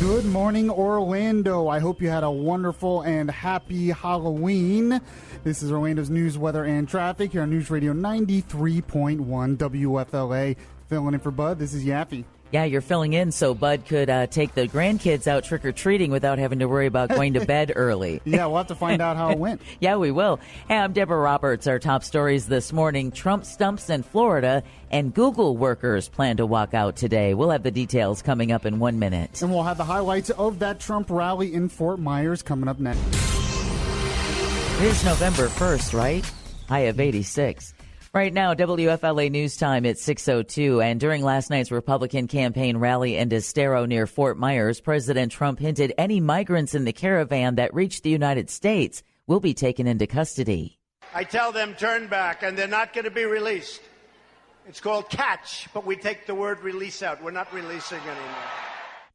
Good morning, Orlando. I hope you had a wonderful and happy Halloween. This is Orlando's news, weather, and traffic here on News Radio 93.1 WFLA. Filling in for Bud, this is Yaffee. Yeah, you're filling in so Bud could take the grandkids out trick-or-treating without having to worry about going to bed early. Yeah, we'll have to find out how it went. Yeah, we will. Hey, I'm Deborah Roberts. Our top stories this morning: Trump stumps in Florida, and Google workers plan to walk out today. We'll have the details coming up in 1 minute. And we'll have the highlights of that Trump rally in Fort Myers coming up next. It is November 1st, right? High of 86. Right now, WFLA News Time at 6:02, and during last night's Republican campaign rally in Estero near Fort Myers, President Trump hinted any migrants in the caravan that reach the United States will be taken into custody. I tell them turn back, and they're not going to be released. It's called catch, but we take the word release out. We're not releasing anymore.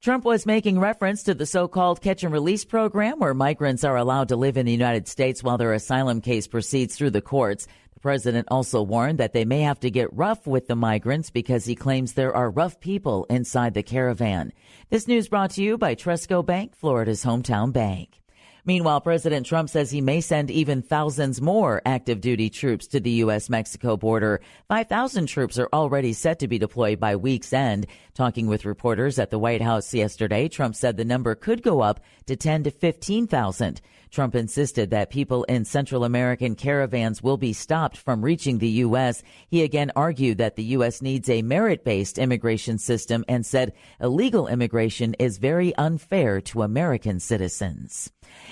Trump was making reference to the so-called catch and release program, where migrants are allowed to live in the United States while their asylum case proceeds through the courts. The president also warned that they may have to get rough with the migrants because he claims there are rough people inside the caravan. This news brought to you by Tresco Bank, Florida's hometown bank. Meanwhile, President Trump says he may send even thousands more active duty troops to the U.S.-Mexico border. 5,000 troops are already set to be deployed by week's end. Talking with reporters at the White House yesterday, Trump said the number could go up to 10 to 15,000. Trump insisted that people in Central American caravans will be stopped from reaching the U.S. He again argued that the U.S. needs a merit-based immigration system and said illegal immigration is very unfair to American citizens.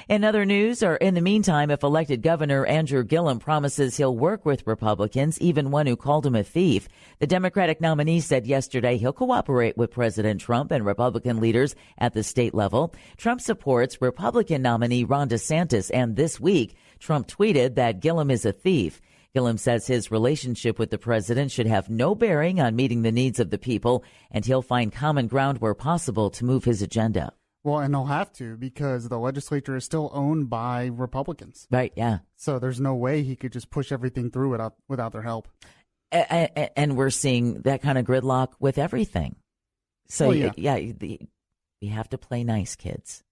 In other news, or in the meantime, if elected governor, Andrew Gillum promises he'll work with Republicans, even one who called him a thief. The Democratic nominee said yesterday he'll cooperate with President Trump and Republican leaders at the state level. Trump supports Republican nominee Ron DeSantis, and this week, Trump tweeted that Gillum is a thief. Gillum says his relationship with the president should have no bearing on meeting the needs of the people, and he'll find common ground where possible to move his agenda. Well, and they'll have to because the legislature is still owned by Republicans. Right, yeah. So there's no way he could just push everything through without their help. And we're seeing that kind of gridlock with everything. So, well, you have to play nice, kids.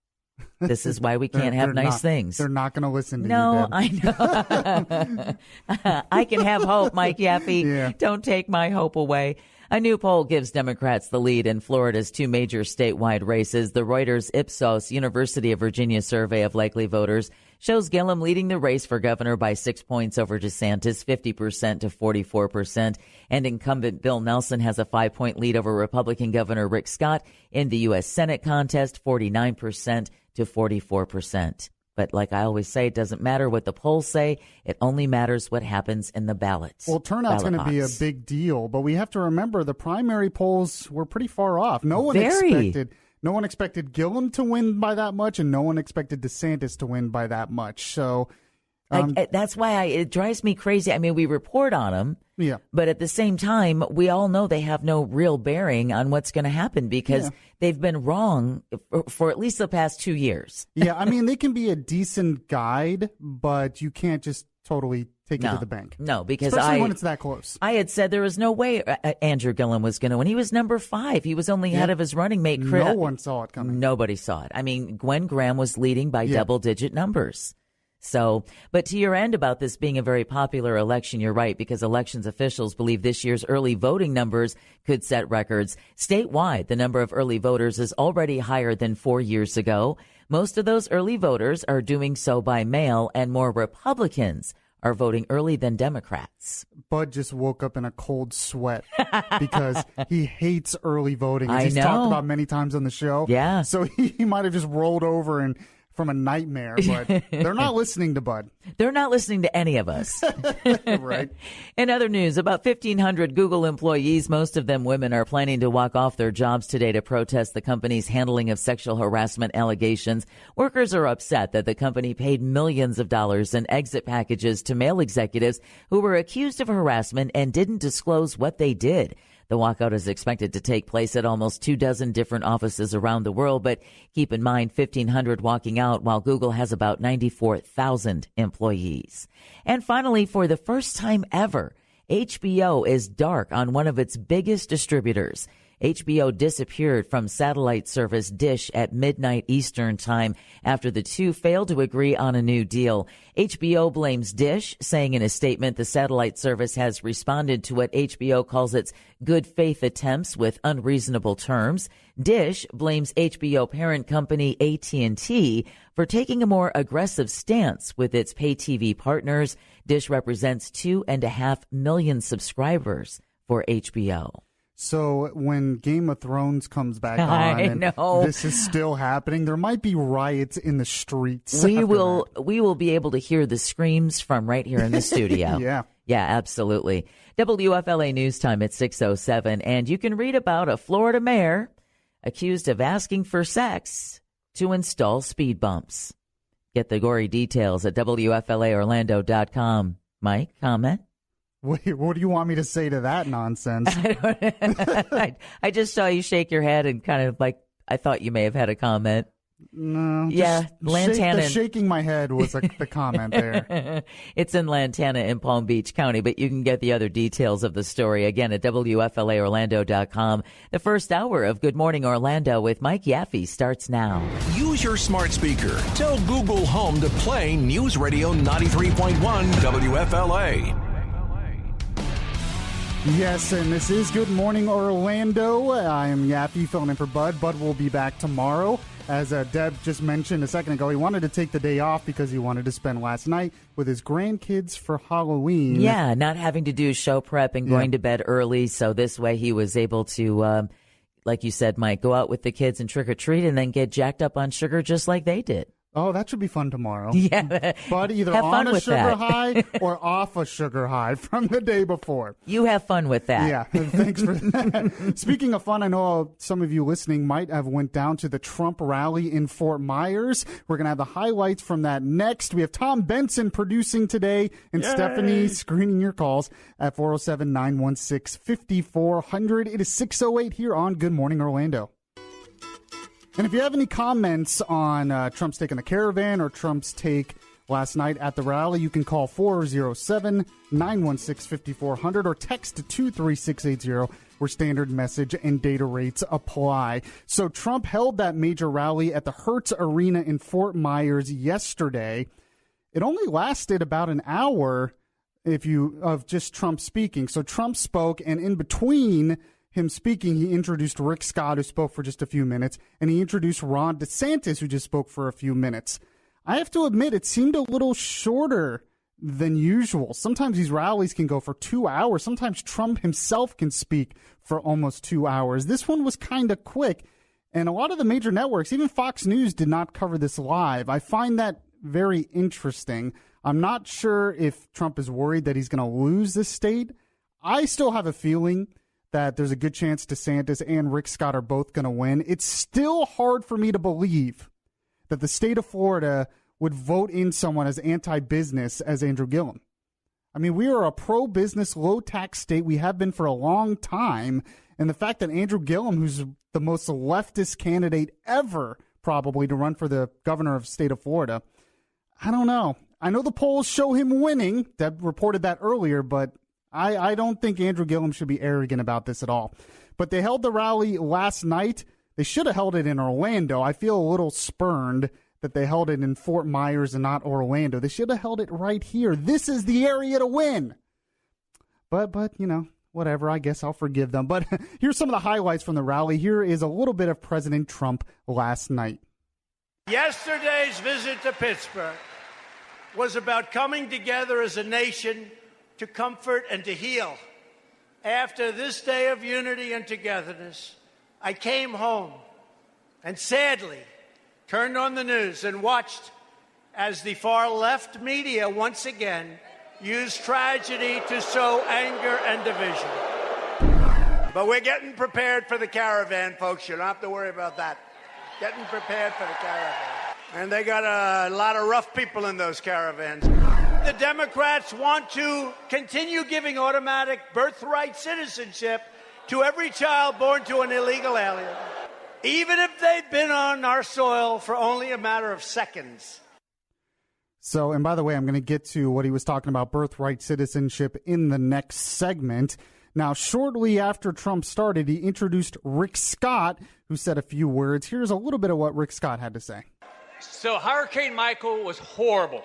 This is why we can't have nice things. They're not going to listen to you, No, Deb. I know. I can have hope, Mike Yaffee. Yeah. Don't take my hope away. A new poll gives Democrats the lead in Florida's two major statewide races. The Reuters Ipsos University of Virginia survey of likely voters shows Gillum leading the race for governor by 6 points over DeSantis, 50% to 44%. And incumbent Bill Nelson has a 5-point lead over Republican Governor Rick Scott in the U.S. Senate contest, 49% to 44%. But like I always say, it doesn't matter what the polls say. It only matters what happens in the ballots. Well, turnout's going to be a big deal, but we have to remember the primary polls were pretty far off. No one expected Gillum to win by that much, and no one expected DeSantis to win by that much. So that's why it drives me crazy. I mean, we report on them. Yeah. But at the same time, we all know they have no real bearing on what's going to happen because they've been wrong for at least the past 2 years. Yeah, I mean, they can be a decent guide, but you can't just totally take it to the bank. No, because especially when it's that close. I had said there was no way Andrew Gillum was going to win. He was number 5. He was only ahead of his running mate. No one saw it coming. Nobody saw it. I mean, Gwen Graham was leading by double-digit numbers. So, but to your end about this being a very popular election, you're right, because elections officials believe this year's early voting numbers could set records. Statewide, the number of early voters is already higher than 4 years ago. Most of those early voters are doing so by mail, and more Republicans are voting early than Democrats. Bud just woke up in a cold sweat because he hates early voting, as I he's know. talked about many times on the show. Yeah. So he might have just rolled over and from a nightmare, but they're not listening to Bud. They're not listening to any of us. Right. In other news, about 1,500 Google employees, most of them women, are planning to walk off their jobs today to protest the company's handling of sexual harassment allegations. Workers are upset that the company paid millions of dollars in exit packages to male executives who were accused of harassment and didn't disclose what they did. The walkout is expected to take place at almost 24 different offices around the world, but keep in mind 1,500 walking out while Google has about 94,000 employees. And finally, for the first time ever, HBO is dark on one of its biggest distributors. HBO disappeared from satellite service Dish at midnight Eastern time after the two failed to agree on a new deal. HBO blames Dish, saying in a statement the satellite service has responded to what HBO calls its good faith attempts with unreasonable terms. Dish blames HBO parent company AT&T for taking a more aggressive stance with its pay TV partners. Dish represents 2.5 million subscribers for HBO. So when Game of Thrones comes back on and this is still happening, there might be riots in the streets. We will be able to hear the screams from right here in the studio. Yeah, absolutely. WFLA News Time at 6:07, and you can read about a Florida mayor accused of asking for sex to install speed bumps. Get the gory details at WFLAOrlando.com. Mike, comment? What do you want me to say to that nonsense? I just saw you shake your head and kind of like, I thought you may have had a comment. No. Yeah, Lantana. Shaking my head was the comment there. It's in Lantana in Palm Beach County, but you can get the other details of the story again at WFLAOrlando.com. The first hour of Good Morning Orlando with Mike Yaffee starts now. Use your smart speaker. Tell Google Home to play News Radio 93.1 WFLA. Yes, and this is Good Morning Orlando. I am Yaffee filling in for Bud. Bud will be back tomorrow. As Deb just mentioned a second ago, he wanted to take the day off because he wanted to spend last night with his grandkids for Halloween. Yeah, not having to do show prep and going to bed early. So this way he was able to, like you said, Mike, go out with the kids and trick-or-treat and then get jacked up on sugar just like they did. Oh, that should be fun tomorrow. Yeah. But either on a sugar high or off a sugar high from the day before. You have fun with that. Yeah, thanks for that. Speaking of fun, I know some of you listening might have went down to the Trump rally in Fort Myers. We're going to have the highlights from that next. We have Tom Benson producing today and Stephanie screening your calls at 407-916-5400. It is 6:08 here on Good Morning Orlando. And if you have any comments on Trump's take on the caravan or Trump's take last night at the rally, you can call 407-916-5400 or text to 23680 where standard message and data rates apply. So Trump held that major rally at the Hertz Arena in Fort Myers yesterday. It only lasted about an hour of just Trump speaking. So Trump spoke, and in between him speaking, he introduced Rick Scott, who spoke for just a few minutes, and he introduced Ron DeSantis, who just spoke for a few minutes. I have to admit, it seemed a little shorter than usual. Sometimes these rallies can go for 2 hours. Sometimes Trump himself can speak for almost 2 hours. This one was kind of quick, and a lot of the major networks, even Fox News, did not cover this live. I find that very interesting. I'm not sure if Trump is worried that he's going to lose this state. I still have a feeling that there's a good chance DeSantis and Rick Scott are both going to win. It's still hard for me to believe that the state of Florida would vote in someone as anti-business as Andrew Gillum. I mean, we are a pro-business, low-tax state. We have been for a long time. And the fact that Andrew Gillum, who's the most leftist candidate ever probably to run for the governor of the state of Florida, I don't know. I know the polls show him winning. Deb reported that earlier, but I don't think Andrew Gillum should be arrogant about this at all. But they held the rally last night. They should have held it in Orlando. I feel a little spurned that they held it in Fort Myers and not Orlando. They should have held it right here. This is the area to win. But you know, whatever. I guess I'll forgive them. But here's some of the highlights from the rally. Here is a little bit of President Trump last night. Yesterday's visit to Pittsburgh was about coming together as a nation to comfort and to heal. After this day of unity and togetherness, I came home and sadly turned on the news and watched as the far left media once again used tragedy to sow anger and division. But we're getting prepared for the caravan, folks. You don't have to worry about that. Getting prepared for the caravan. And they got a lot of rough people in those caravans. The Democrats want to continue giving automatic birthright citizenship to every child born to an illegal alien, even if they've been on our soil for only a matter of seconds. So, and by the way, I'm going to get to what he was talking about, birthright citizenship, in the next segment. Now, shortly after Trump started, he introduced Rick Scott, who said a few words. Here's a little bit of what Rick Scott had to say. So Hurricane Michael was horrible.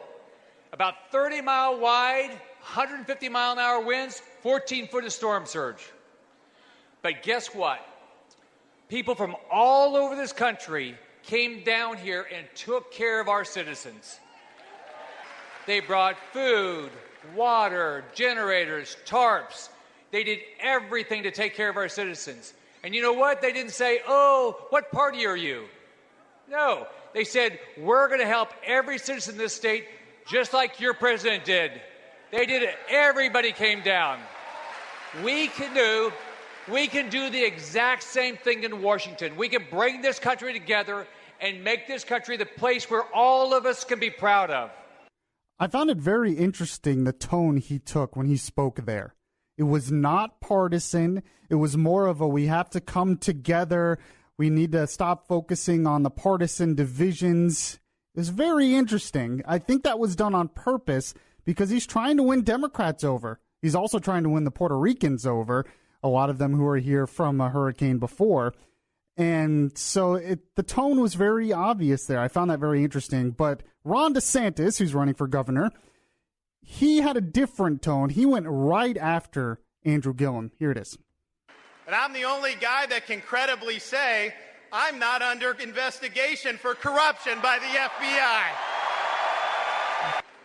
About 30-mile wide, 150-mile-an-hour winds, 14-foot of storm surge. But guess what? People from all over this country came down here and took care of our citizens. They brought food, water, generators, tarps. They did everything to take care of our citizens. And you know what? They didn't say, oh, what party are you? No, they said, we're going to help every citizen in this state just like your president did. They did it. Everybody came down. We can do the exact same thing in Washington. We can bring this country together and make this country the place where all of us can be proud of. I found it very interesting, the tone he took when he spoke there. It was not partisan. It was more of a, we have to come together. We need to stop focusing on the partisan divisions. It was very interesting. I think that was done on purpose because he's trying to win Democrats over. He's also trying to win the Puerto Ricans over, a lot of them who were here from a hurricane before. And so the tone was very obvious there. I found that very interesting. But Ron DeSantis, who's running for governor, he had a different tone. He went right after Andrew Gillum. Here it is. And I'm the only guy that can credibly say I'm not under investigation for corruption by the FBI.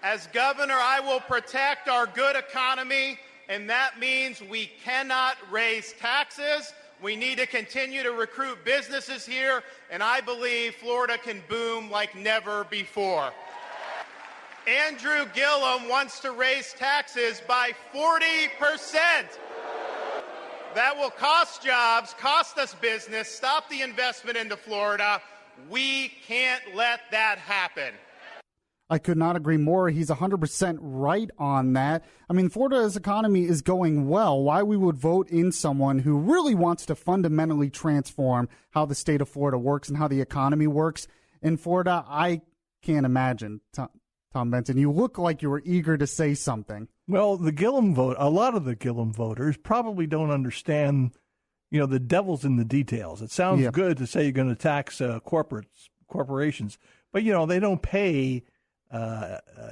As governor, I will protect our good economy, and that means we cannot raise taxes. We need to continue to recruit businesses here, and I believe Florida can boom like never before. Andrew Gillum wants to raise taxes by 40%. That will cost jobs, cost us business, stop the investment into Florida. We can't let that happen. I could not agree more. He's 100% right on that. I mean, Florida's economy is going well. Why we would vote in someone who really wants to fundamentally transform how the state of Florida works and how the economy works in Florida, I can't imagine. Tom Benson, you look like you were eager to say something. Well, the Gillum vote, a lot of the Gillum voters probably don't understand, the devil's in the details. It sounds good to say you're going to tax corporations, but, they don't pay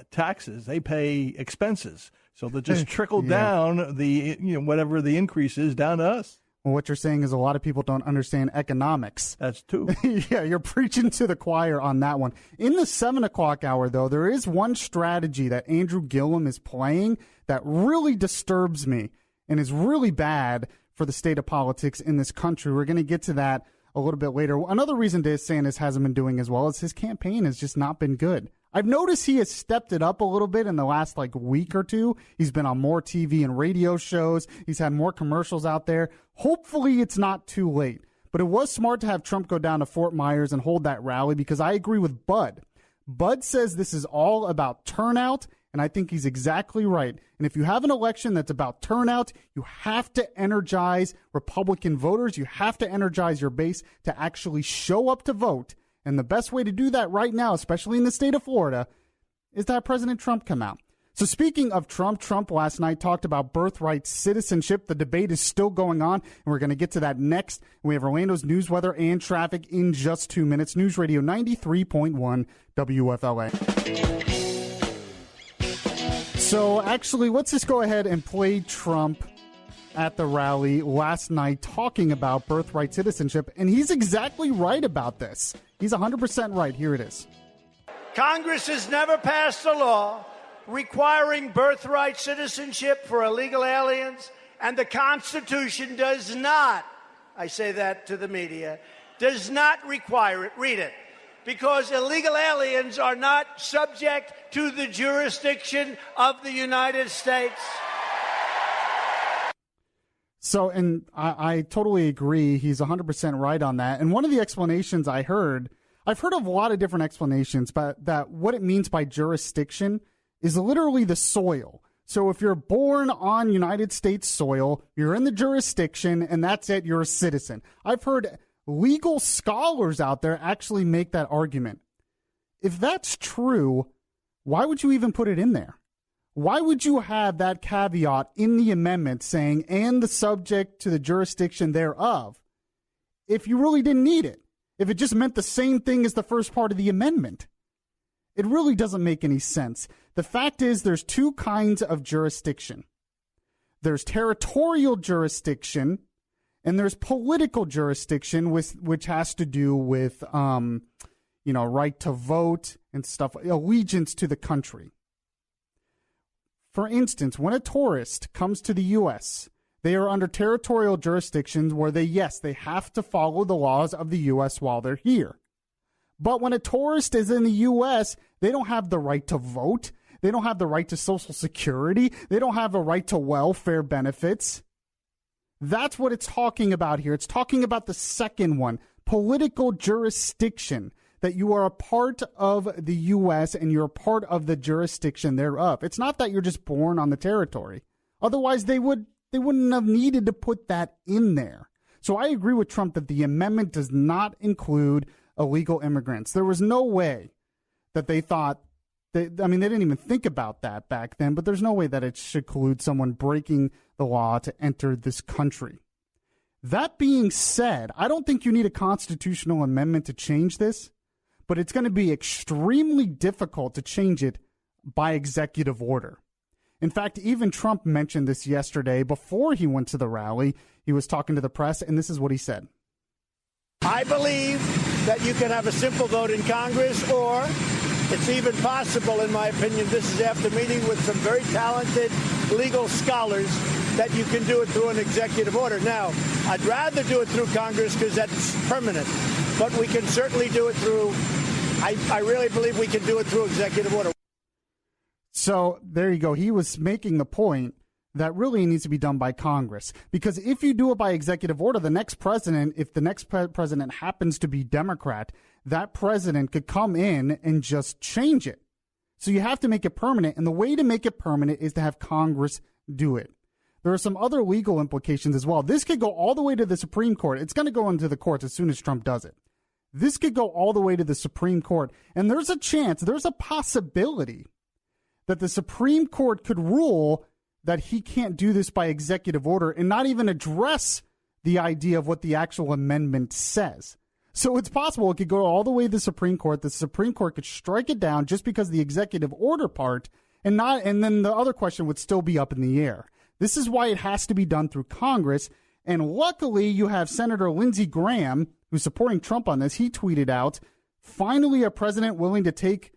taxes. They pay expenses. So they just trickle down the, whatever the increase is down to us. Well, what you're saying is a lot of people don't understand economics. That's true. Yeah, you're preaching to the choir on that one. In the 7 o'clock hour, though, there is one strategy that Andrew Gillum is playing that really disturbs me and is really bad for the state of politics in this country. We're going to get to that a little bit later. Another reason DeSantis hasn't been doing as well is his campaign has just not been good. I've noticed he has stepped it up a little bit in the last week or two. He's been on more TV and radio shows. He's had more commercials out there. Hopefully it's not too late. But it was smart to have Trump go down to Fort Myers and hold that rally because I agree with Bud. Bud says this is all about turnout, and I think he's exactly right. And if you have an election that's about turnout, you have to energize Republican voters. You have to energize your base to actually show up to vote. And the best way to do that right now, especially in the state of Florida, is to have President Trump come out. So speaking of Trump last night talked about birthright citizenship. The debate is still going on, and we're going to get to that next. We have Orlando's news, weather, and traffic in just 2 minutes. News Radio 93.1 WFLA. So actually, let's just go ahead and play Trump at the rally last night talking about birthright citizenship, and he's exactly right about this. He's 100% right. Here it is. Congress has never passed a law requiring birthright citizenship for illegal aliens, and the Constitution does not, I say that to the media, does not require it. Read it. Because illegal aliens are not subject to the jurisdiction of the United States. So, and I totally agree. He's 100% right on that. And one of the explanations I've heard of a lot of different explanations, but that what it means by jurisdiction is literally the soil. So if you're born on United States soil, you're in the jurisdiction, and that's it, you're a citizen. I've heard legal scholars out there actually make that argument. If that's true, why would you even put it in there? Why would you have that caveat in the amendment saying, and the subject to the jurisdiction thereof, if you really didn't need it? If it just meant the same thing as the first part of the amendment? It really doesn't make any sense. The fact is there's two kinds of jurisdiction. There's territorial jurisdiction and there's political jurisdiction, which has to do with, right to vote and stuff, allegiance to the country. For instance, when a tourist comes to the U.S., they are under territorial jurisdictions where they have to follow the laws of the U.S. while they're here. But when a tourist is in the U.S., they don't have the right to vote. They don't have the right to Social Security. They don't have a right to welfare benefits. That's what it's talking about here. It's talking about the second one, political jurisdiction, that you are a part of the U.S. and you're a part of the jurisdiction thereof. It's not that you're just born on the territory. Otherwise, they wouldn't have needed to put that in there. So I agree with Trump that the amendment does not include illegal immigrants. There was no way that they thought, they didn't even think about that back then, but there's no way that it should include someone breaking the law to enter this country. That being said, I don't think you need a constitutional amendment to change this, but it's going to be extremely difficult to change it by executive order. In fact, even Trump mentioned this yesterday before he went to the rally. He was talking to the press, and this is what he said. I believe that you can have a simple vote in Congress, or it's even possible, in my opinion, this is after meeting with some very talented legal scholars, that you can do it through an executive order. Now, I'd rather do it through Congress because that's permanent, but we can certainly do it through, I really believe we can do it through executive order. So there you go. He was making the point that really needs to be done by Congress, because if you do it by executive order, the next president, if the next president happens to be Democrat, that president could come in and just change it. So you have to make it permanent. And the way to make it permanent is to have Congress do it. There are some other legal implications as well. This could go all the way to the Supreme Court. It's going to go into the courts as soon as Trump does it. This could go all the way to the Supreme Court. And there's a chance, there's a possibility that the Supreme Court could rule that he can't do this by executive order and not even address the idea of what the actual amendment says. So it's possible it could go all the way to the Supreme Court. The Supreme Court could strike it down just because the executive order part, and then the other question would still be up in the air. This is why it has to be done through Congress. And luckily, you have Senator Lindsey Graham, who's supporting Trump on this. He tweeted out, "Finally, a president willing to take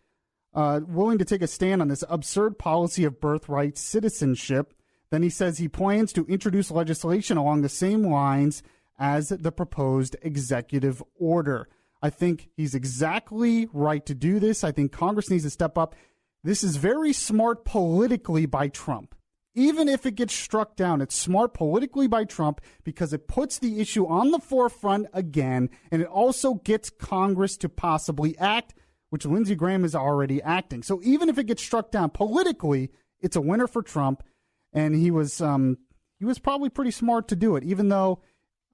a stand on this absurd policy of birthright citizenship." Then he says he plans to introduce legislation along the same lines as the proposed executive order. I think he's exactly right to do this. I think Congress needs to step up. This is very smart politically by Trump. Even if it gets struck down, it's smart politically by Trump because it puts the issue on the forefront again, and it also gets Congress to possibly act, which Lindsey Graham is already acting. So even if it gets struck down politically, it's a winner for Trump, and he was probably pretty smart to do it, even though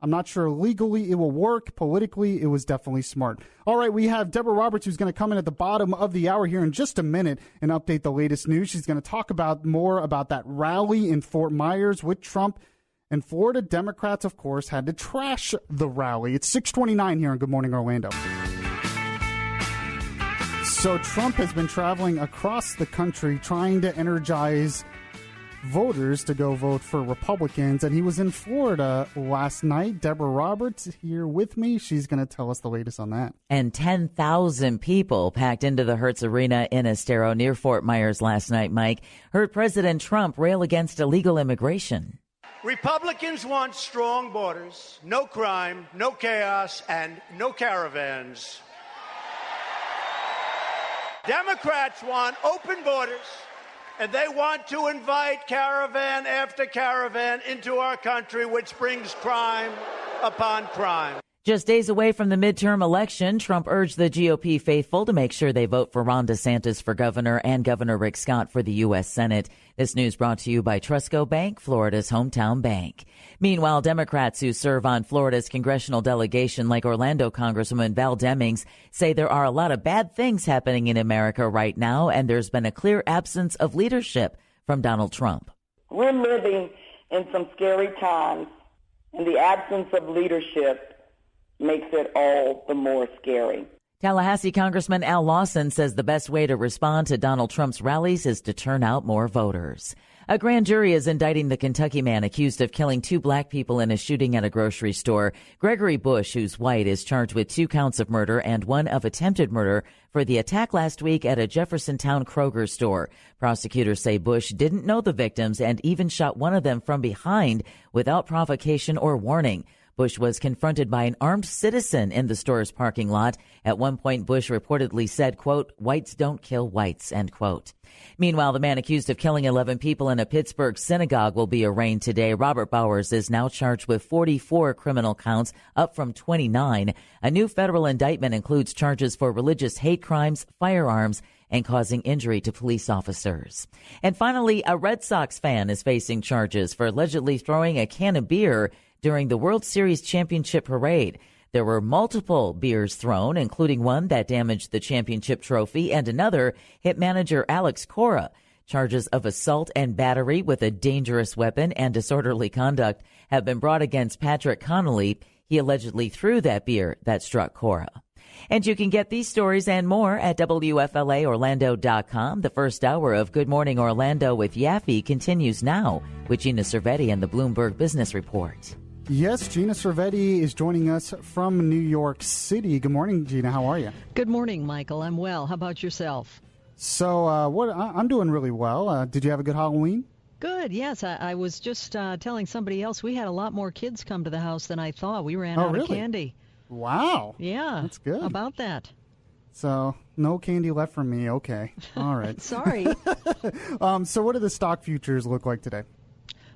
I'm not sure legally it will work. Politically, it was definitely smart. All right, we have Deborah Roberts, who's going to come in at the bottom of the hour here in just a minute and update the latest news. She's going to talk more about that rally in Fort Myers with Trump. And Florida Democrats, of course, had to trash the rally. It's 6:29 here on Good Morning Orlando. So Trump has been traveling across the country trying to energize voters to go vote for Republicans, and he was in Florida last night. Deborah Roberts here with me. She's going to tell us the latest on that. And 10,000 people packed into the Hertz Arena in Estero near Fort Myers last night, Mike, heard President Trump rail against illegal immigration. Republicans want strong borders, no crime, no chaos, and no caravans. Democrats want open borders, and they want to invite caravan after caravan into our country, which brings crime upon crime. Just days away from the midterm election, Trump urged the GOP faithful to make sure they vote for Ron DeSantis for governor and Governor Rick Scott for the U.S. Senate. This news brought to you by Trusco Bank, Florida's hometown bank. Meanwhile, Democrats who serve on Florida's congressional delegation, like Orlando Congresswoman Val Demings, say there are a lot of bad things happening in America right now, and there's been a clear absence of leadership from Donald Trump. We're living in some scary times, and the absence of leadership makes it all the more scary. Tallahassee Congressman Al Lawson says the best way to respond to Donald Trump's rallies is to turn out more voters. A grand jury is indicting the Kentucky man accused of killing 2 black people in a shooting at a grocery store. Gregory Bush, who's white, is charged with 2 counts of murder and 1 of attempted murder for the attack last week at a Jeffersontown Kroger store. Prosecutors say Bush didn't know the victims and even shot one of them from behind without provocation or warning. Bush was confronted by an armed citizen in the store's parking lot. At one point, Bush reportedly said, quote, "Whites don't kill whites," end quote. Meanwhile, the man accused of killing 11 people in a Pittsburgh synagogue will be arraigned today. Robert Bowers is now charged with 44 criminal counts, up from 29. A new federal indictment includes charges for religious hate crimes, firearms, and causing injury to police officers. And finally, a Red Sox fan is facing charges for allegedly throwing a can of beer during the World Series championship parade. There were multiple beers thrown, including one that damaged the championship trophy and another hit manager Alex Cora. Charges of assault and battery with a dangerous weapon and disorderly conduct have been brought against Patrick Connolly. He allegedly threw that beer that struck Cora. And you can get these stories and more at WFLAOrlando.com. The first hour of Good Morning Orlando with Yaffee continues now with Gina Cervetti and the Bloomberg Business Report. Yes, Gina Cervetti is joining us from New York City. Good morning, Gina. How are you? Good morning, Michael. I'm well. How about yourself? So, I'm doing really well. Did you have a good Halloween? Good, yes. I was just telling somebody else we had a lot more kids come to the house than I thought. We ran out of candy. Wow. Yeah. That's good. How about that? So, no candy left for me. Okay. All right. Sorry. So what do the stock futures look like today?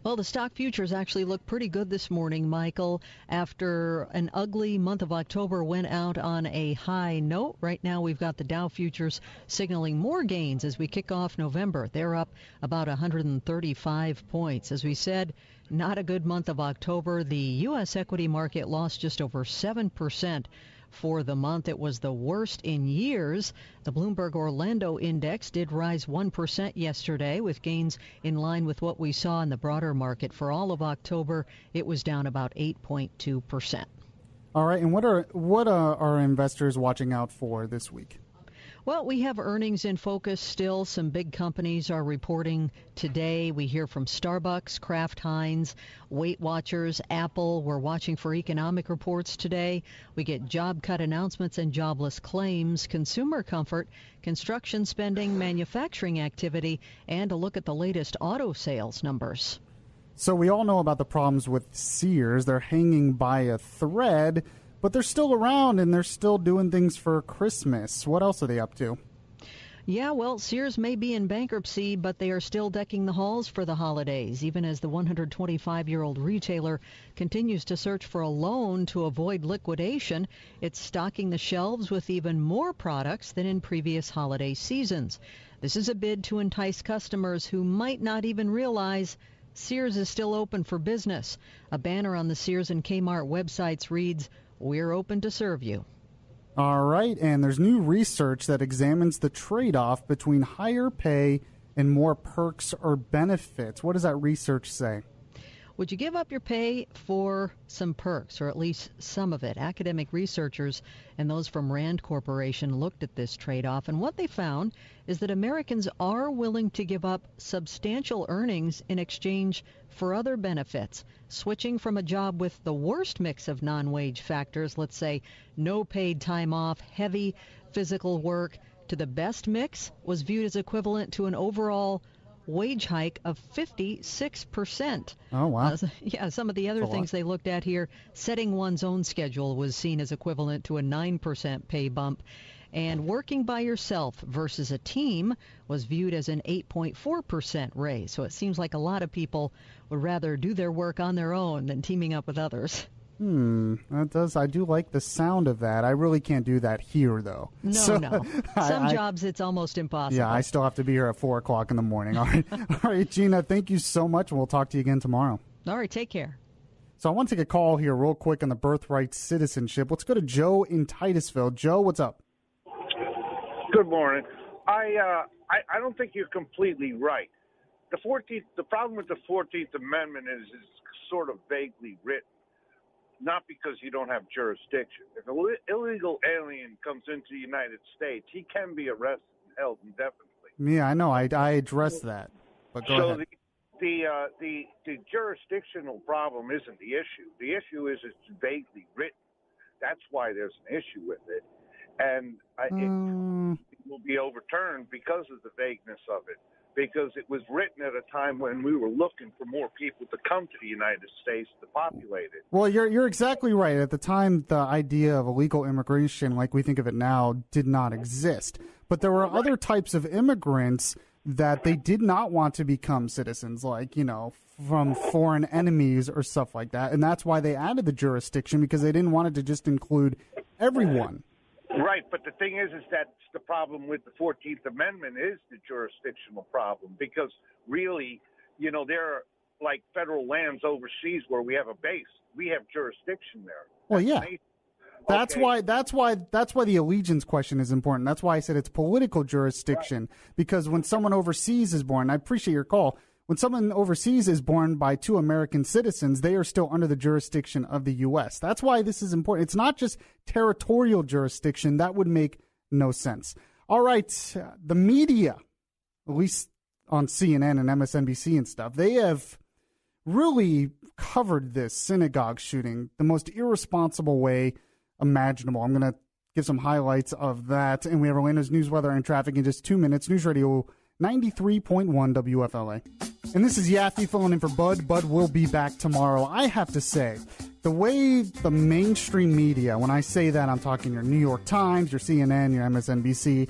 Well, the stock futures actually look pretty good this morning, Michael. After an ugly month of October went out on a high note, right now we've got the Dow futures signaling more gains as we kick off November. They're up about 135 points. As we said, not a good month of October. The U.S. equity market lost just over 7%. For the month. It was the worst in years. The Bloomberg Orlando Index did rise 1% yesterday, with gains in line with what we saw in the broader market. For all of October, it was down about 8.2%. All right, and what are investors watching out for this week? Well, we have earnings in focus still. Some big companies are reporting today. We hear from Starbucks, Kraft Heinz, Weight Watchers, Apple. We're watching for economic reports today. We get job cut announcements and jobless claims, consumer comfort, construction spending, manufacturing activity, and a look at the latest auto sales numbers. So we all know about the problems with Sears. They're hanging by a thread, but they're still around and they're still doing things for Christmas. What else are they up to? Yeah, well, Sears may be in bankruptcy, but they are still decking the halls for the holidays, even as the 125-year-old retailer continues to search for a loan to avoid liquidation. It's stocking the shelves with even more products than in previous holiday seasons. This is a bid to entice customers who might not even realize Sears is still open for business. A banner on the Sears and Kmart websites reads, "We're open to serve you." All right, and there's new research that examines the trade-off between higher pay and more perks or benefits. What does that research say? Would you give up your pay for some perks, or at least some of it? Academic researchers and those from Rand Corporation looked at this trade-off, and what they found is that Americans are willing to give up substantial earnings in exchange for other benefits. Switching from a job with the worst mix of non-wage factors, let's say no paid time off, heavy physical work, to the best mix was viewed as equivalent to an overall wage hike of 56%. Oh, wow. Some of the other things they looked at here, setting one's own schedule was seen as equivalent to a 9% pay bump. And working by yourself versus a team was viewed as an 8.4% raise. So it seems like a lot of people would rather do their work on their own than teaming up with others. That does. I do like the sound of that. I really can't do that here, though. No. Some jobs, it's almost impossible. Yeah, I still have to be here at 4 o'clock in the morning. All right. All right, Gina, thank you so much. We'll talk to you again tomorrow. All right, take care. So I want to take a call here real quick on the birthright citizenship. Let's go to Joe in Titusville. Joe, what's up? Good morning. I don't think you're completely right. The problem with the 14th Amendment is it's sort of vaguely written, not because you don't have jurisdiction. If an illegal alien comes into the United States, he can be arrested and held indefinitely. Yeah, I know. I addressed that. But go ahead. The jurisdictional problem isn't the issue. The issue is it's vaguely written. That's why there's an issue with it. And it will be overturned because of the vagueness of it, because it was written at a time when we were looking for more people to come to the United States to populate it. Well, you're exactly right. At the time, the idea of illegal immigration, like we think of it now, did not exist. But there were other types of immigrants that they did not want to become citizens, like, from foreign enemies or stuff like that. And that's why they added the jurisdiction, because they didn't want it to just include everyone. Right, but the thing is that's the problem with the 14th Amendment is the jurisdictional problem, because really, there are like federal lands overseas where we have a base. We have jurisdiction there. Well, yeah. That's why the allegiance question is important. That's why I said it's political jurisdiction, because when someone overseas is born, I appreciate your call. When someone overseas is born by two American citizens, they are still under the jurisdiction of the U.S. That's why this is important. It's not just territorial jurisdiction. That would make no sense. All right, the media, at least on CNN and MSNBC and stuff, they have really covered this synagogue shooting the most irresponsible way imaginable. I'm going to give some highlights of that. And we have Orlando's news, weather, and traffic in just 2 minutes. News Radio 93.1 WFLA. And this is Yaffee filling in for Bud. Bud will be back tomorrow. I have to say, the way the mainstream media, when I say that, I'm talking your New York Times, your CNN, your MSNBC,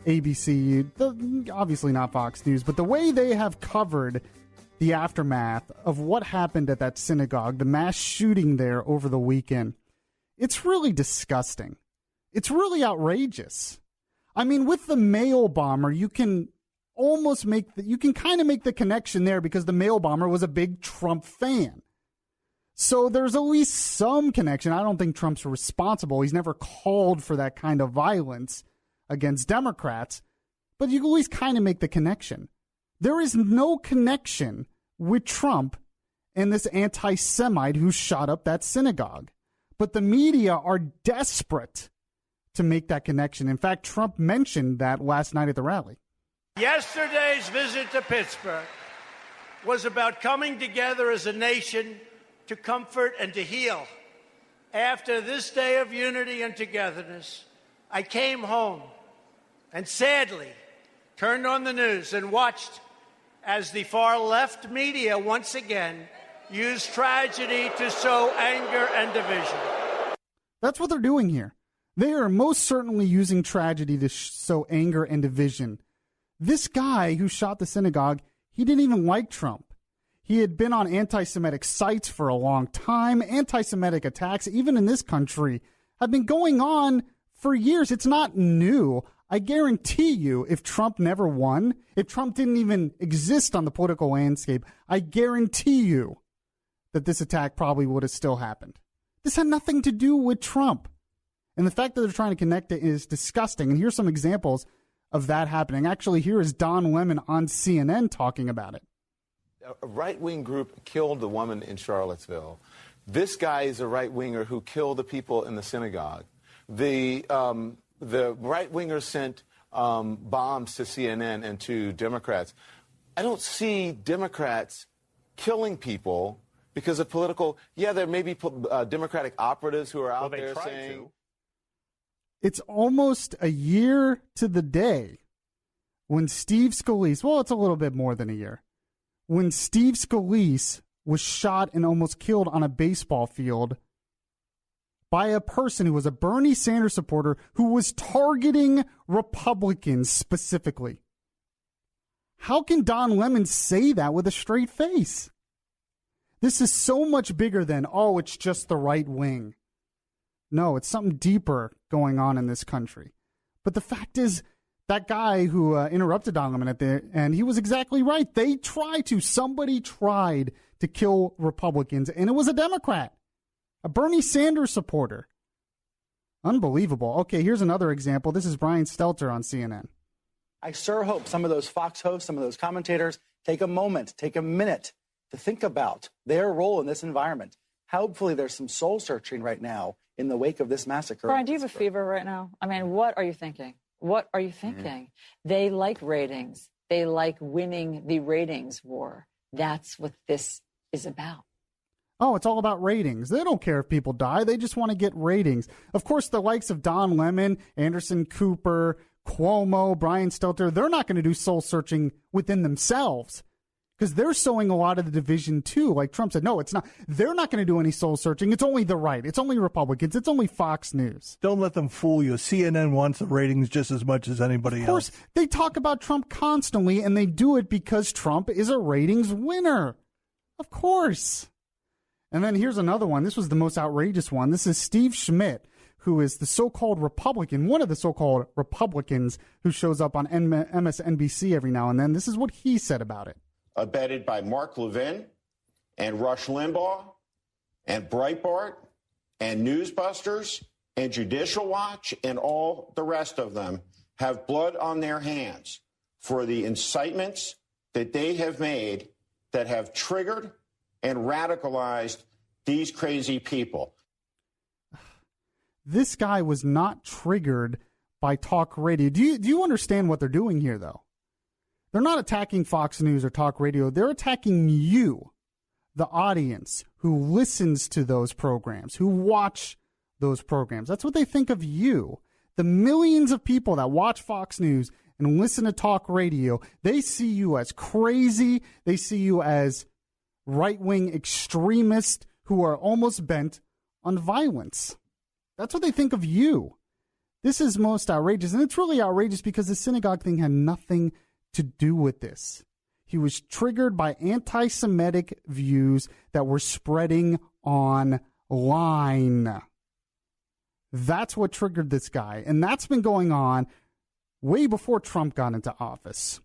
ABC, obviously not Fox News, but the way they have covered the aftermath of what happened at that synagogue, the mass shooting there over the weekend, it's really disgusting. It's really outrageous. I mean, with the mail bomber, you can almost kind of make the connection there, because the mail bomber was a big Trump fan. So there's at least some connection. I don't think Trump's responsible. He's never called for that kind of violence against Democrats, but you can at least kind of make the connection. There is no connection with Trump and this anti-Semite who shot up that synagogue. But the media are desperate to make that connection. In fact, Trump mentioned that last night at the rally. Yesterday's visit to Pittsburgh was about coming together as a nation to comfort and to heal. After this day of unity and togetherness, I came home and sadly turned on the news and watched as the far left media once again used tragedy to sow anger and division. That's what they're doing here. They are most certainly using tragedy to sow anger and division. This guy who shot the synagogue, he didn't even like Trump. He had been on anti-Semitic sites for a long time. Anti-Semitic attacks, even in this country, have been going on for years. It's not new. I guarantee you, if Trump never won, if Trump didn't even exist on the political landscape, I guarantee you that this attack probably would have still happened. This had nothing to do with Trump. And the fact that they're trying to connect it is disgusting. And here's some examples of that happening. Actually, here is Don Lemon on CNN talking about it. A right-wing group killed the woman in Charlottesville. This guy is a right-winger who killed the people in the synagogue. The right-wingers sent bombs to CNN and to Democrats. I don't see Democrats killing people because of political. Yeah, there may be Democratic operatives who are out there saying. It's almost a year to the day when Steve Scalise, well, it's a little bit more than a year, when Steve Scalise was shot and almost killed on a baseball field by a person who was a Bernie Sanders supporter who was targeting Republicans specifically. How can Don Lemon say that with a straight face? This is so much bigger than, oh, it's just the right wing. No, it's something deeper going on in this country. But the fact is, that guy who interrupted Don Lemon at the end, he was exactly right. Somebody tried to kill Republicans, and it was a Democrat, a Bernie Sanders supporter. Unbelievable. Okay, here's another example. This is Brian Stelter on CNN. I sure hope some of those Fox hosts, some of those commentators take a moment, take a minute to think about their role in this environment. Hopefully there's some soul searching right now in the wake of this massacre. Brian, do you have a fever right now? I mean, what are you thinking? What are you thinking? They like ratings. They like winning the ratings war. That's what this is about. Oh, it's all about ratings. They don't care if people die. They just want to get ratings. Of course, the likes of Don Lemon, Anderson Cooper, Cuomo, Brian Stelter, they're not going to do soul searching within themselves because they're sowing a lot of the division too. Like Trump said, no, it's not. They're not going to do any soul searching. It's only the right. It's only Republicans. It's only Fox News. Don't let them fool you. CNN wants the ratings just as much as anybody else. Of course, they talk about Trump constantly, and they do it because Trump is a ratings winner. Of course. And then here's another one. This was the most outrageous one. This is Steve Schmidt, who is the so-called Republican, one of the so-called Republicans who shows up on MSNBC every now and then. This is what he said about it. Abetted by Mark Levin and Rush Limbaugh and Breitbart and Newsbusters and Judicial Watch and all the rest of them have blood on their hands for the incitements that they have made that have triggered and radicalized these crazy people. This guy was not triggered by talk radio. Do you understand what they're doing here, though? They're not attacking Fox News or talk radio. They're attacking you, the audience who listens to those programs, who watch those programs. That's what they think of you. The millions of people that watch Fox News and listen to talk radio, they see you as crazy. They see you as right-wing extremists who are almost bent on violence. That's what they think of you. This is most outrageous, and it's really outrageous because the synagogue thing had nothing to do with this. He was triggered by anti-Semitic views that were spreading online. That's what triggered this guy, and that's been going on way before Trump got into office.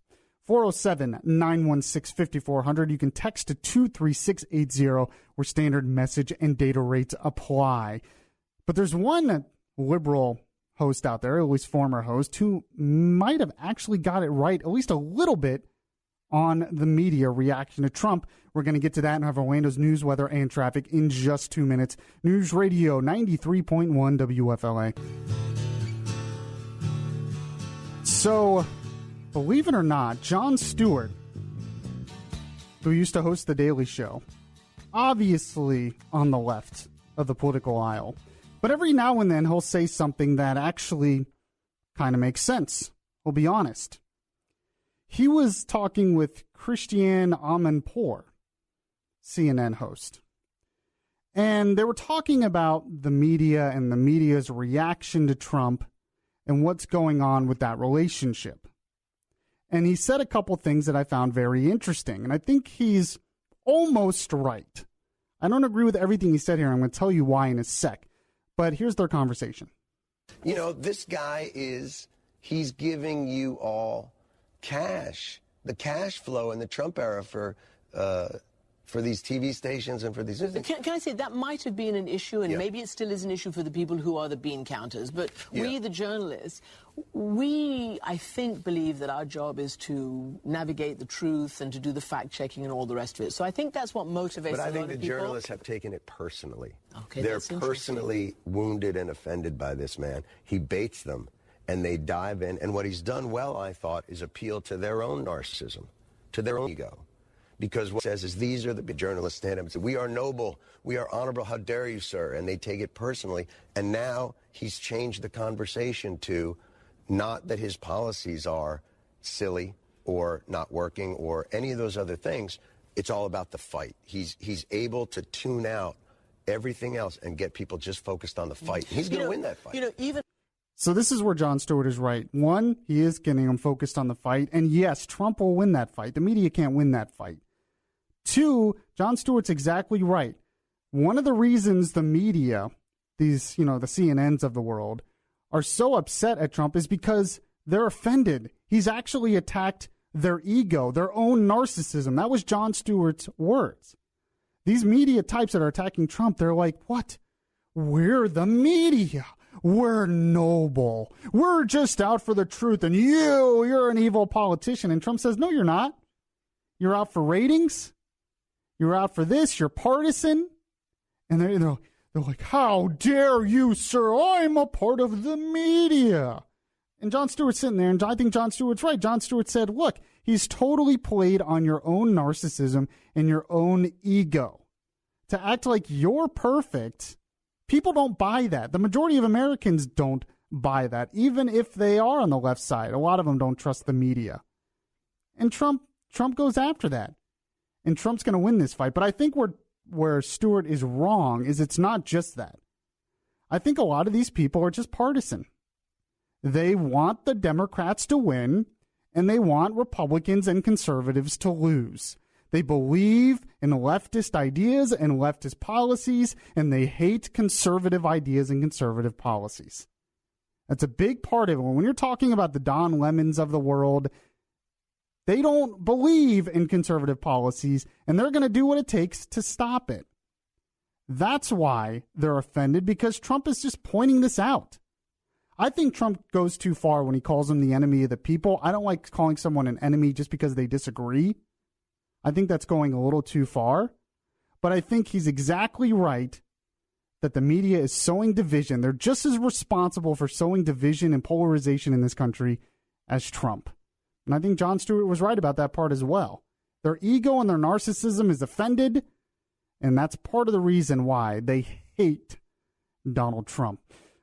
407-916-5400. You can text to 23680 where standard message and data rates apply. But there's one liberal host out there, at least former host, who might have actually got it right, at least a little bit, on the media reaction to Trump. We're going to get to that and have Orlando's news, weather, and traffic in just 2 minutes. News Radio 93.1 WFLA. So, believe it or not, Jon Stewart, who used to host The Daily Show, obviously on the left of the political aisle, but every now and then he'll say something that actually kind of makes sense. We'll be honest. He was talking with Christiane Amanpour, CNN host, and they were talking about the media and the media's reaction to Trump and what's going on with that relationship. And he said a couple things that I found very interesting, and I think he's almost right. I don't agree with everything he said here. I'm going to tell you why in a sec. But here's their conversation. You know, this guy he's giving you all cash, the cash flow in the Trump era for these TV stations and for these... Can I say that might have been an issue, and maybe it still is an issue for the people who are the bean counters, but we, the journalists, I think, believe that our job is to navigate the truth and to do the fact-checking and all the rest of it. So I think that's what motivates a lot of people. But I think the journalists have taken it personally. Okay, they're personally wounded and offended by this man. He baits them, and they dive in. And what he's done well, I thought, is appeal to their own narcissism, to their own ego. Because what it says is these are the journalists stand up and say, we are noble, we are honorable, how dare you, sir? And they take it personally. And now he's changed the conversation to not that his policies are silly or not working or any of those other things. It's all about the fight. He's able to tune out everything else and get people just focused on the fight. He's going to win that fight. So this is where Jon Stewart is right. One, he is getting them focused on the fight. And yes, Trump will win that fight. The media can't win that fight. Two, Jon Stewart's exactly right. One of the reasons the media, these, the CNNs of the world, are so upset at Trump is because they're offended. He's actually attacked their ego, their own narcissism. That was Jon Stewart's words. These media types that are attacking Trump, they're like, what? We're the media. We're noble. We're just out for the truth. And you're an evil politician. And Trump says, no, you're not. You're out for ratings? You're out for this? You're partisan? And they're like, how dare you, sir? I'm a part of the media. And Jon Stewart's sitting there, and I think Jon Stewart's right. Jon Stewart said, look, he's totally played on your own narcissism and your own ego. To act like you're perfect, people don't buy that. The majority of Americans don't buy that, even if they are on the left side. A lot of them don't trust the media. And Trump goes after that. And Trump's going to win this fight. But I think where Stewart is wrong is it's not just that. I think a lot of these people are just partisan. They want the Democrats to win, and they want Republicans and conservatives to lose. They believe in leftist ideas and leftist policies, and they hate conservative ideas and conservative policies. That's a big part of it. When you're talking about the Don Lemons of the world, they don't believe in conservative policies, and they're going to do what it takes to stop it. That's why they're offended, because Trump is just pointing this out. I think Trump goes too far when he calls them the enemy of the people. I don't like calling someone an enemy just because they disagree. I think that's going a little too far. But I think he's exactly right that the media is sowing division. They're just as responsible for sowing division and polarization in this country as Trump. And I think Jon Stewart was right about that part as well. Their ego and their narcissism is offended, and that's part of the reason why they hate Donald Trump.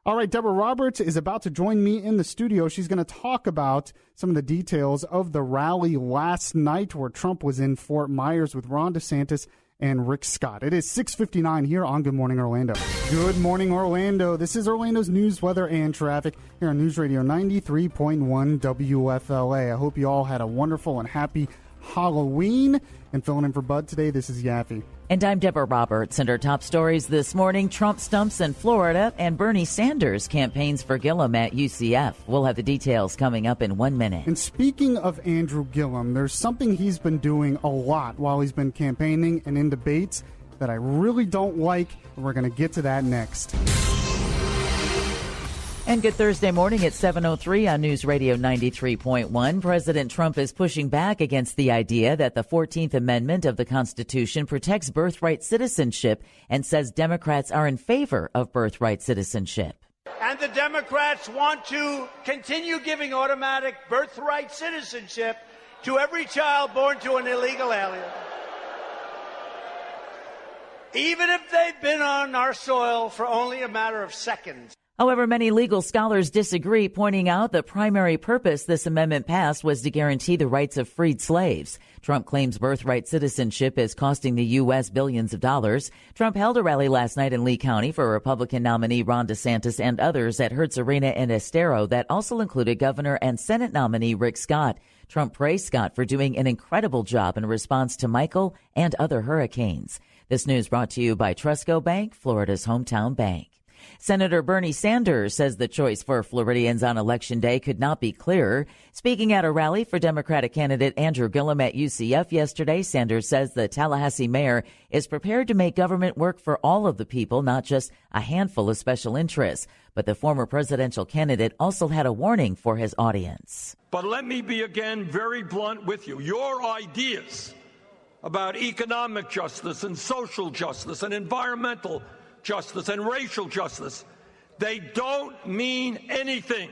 All right, Deborah Roberts is about to join me in the studio. She's going to talk about some of the details of the rally last night where Trump was in Fort Myers with Ron DeSantis and Rick Scott. It is 6:59 here on Good Morning Orlando. Good Morning Orlando. This is Orlando's news, weather, and traffic here on News Radio 93.1 WFLA. I hope you all had a wonderful and happy Halloween. And filling in for Bud today, this is Yaffee. And I'm Deborah Roberts. And our top stories this morning: Trump stumps in Florida and Bernie Sanders campaigns for Gillum at UCF. We'll have the details coming up in 1 minute. And speaking of Andrew Gillum, there's something he's been doing a lot while he's been campaigning and in debates that I really don't like, and we're going to get to that next. And good Thursday morning at 7:03 on News Radio 93.1. President Trump is pushing back against the idea that the 14th Amendment of the Constitution protects birthright citizenship and says Democrats are in favor of birthright citizenship. And the Democrats want to continue giving automatic birthright citizenship to every child born to an illegal alien, even if they've been on our soil for only a matter of seconds. However, many legal scholars disagree, pointing out the primary purpose this amendment passed was to guarantee the rights of freed slaves. Trump claims birthright citizenship is costing the U.S. billions of dollars. Trump held a rally last night in Lee County for Republican nominee Ron DeSantis and others at Hertz Arena in Estero that also included Governor and Senate nominee Rick Scott. Trump praised Scott for doing an incredible job in response to Michael and other hurricanes. This news brought to you by Trusco Bank, Florida's hometown bank. Senator Bernie Sanders says the choice for Floridians on Election Day could not be clearer. Speaking at a rally for Democratic candidate Andrew Gillum at UCF yesterday, Sanders says the Tallahassee mayor is prepared to make government work for all of the people, not just a handful of special interests. But the former presidential candidate also had a warning for his audience. But let me be again very blunt with you. Your ideas about economic justice and social justice and environmental justice and racial justice, they don't mean anything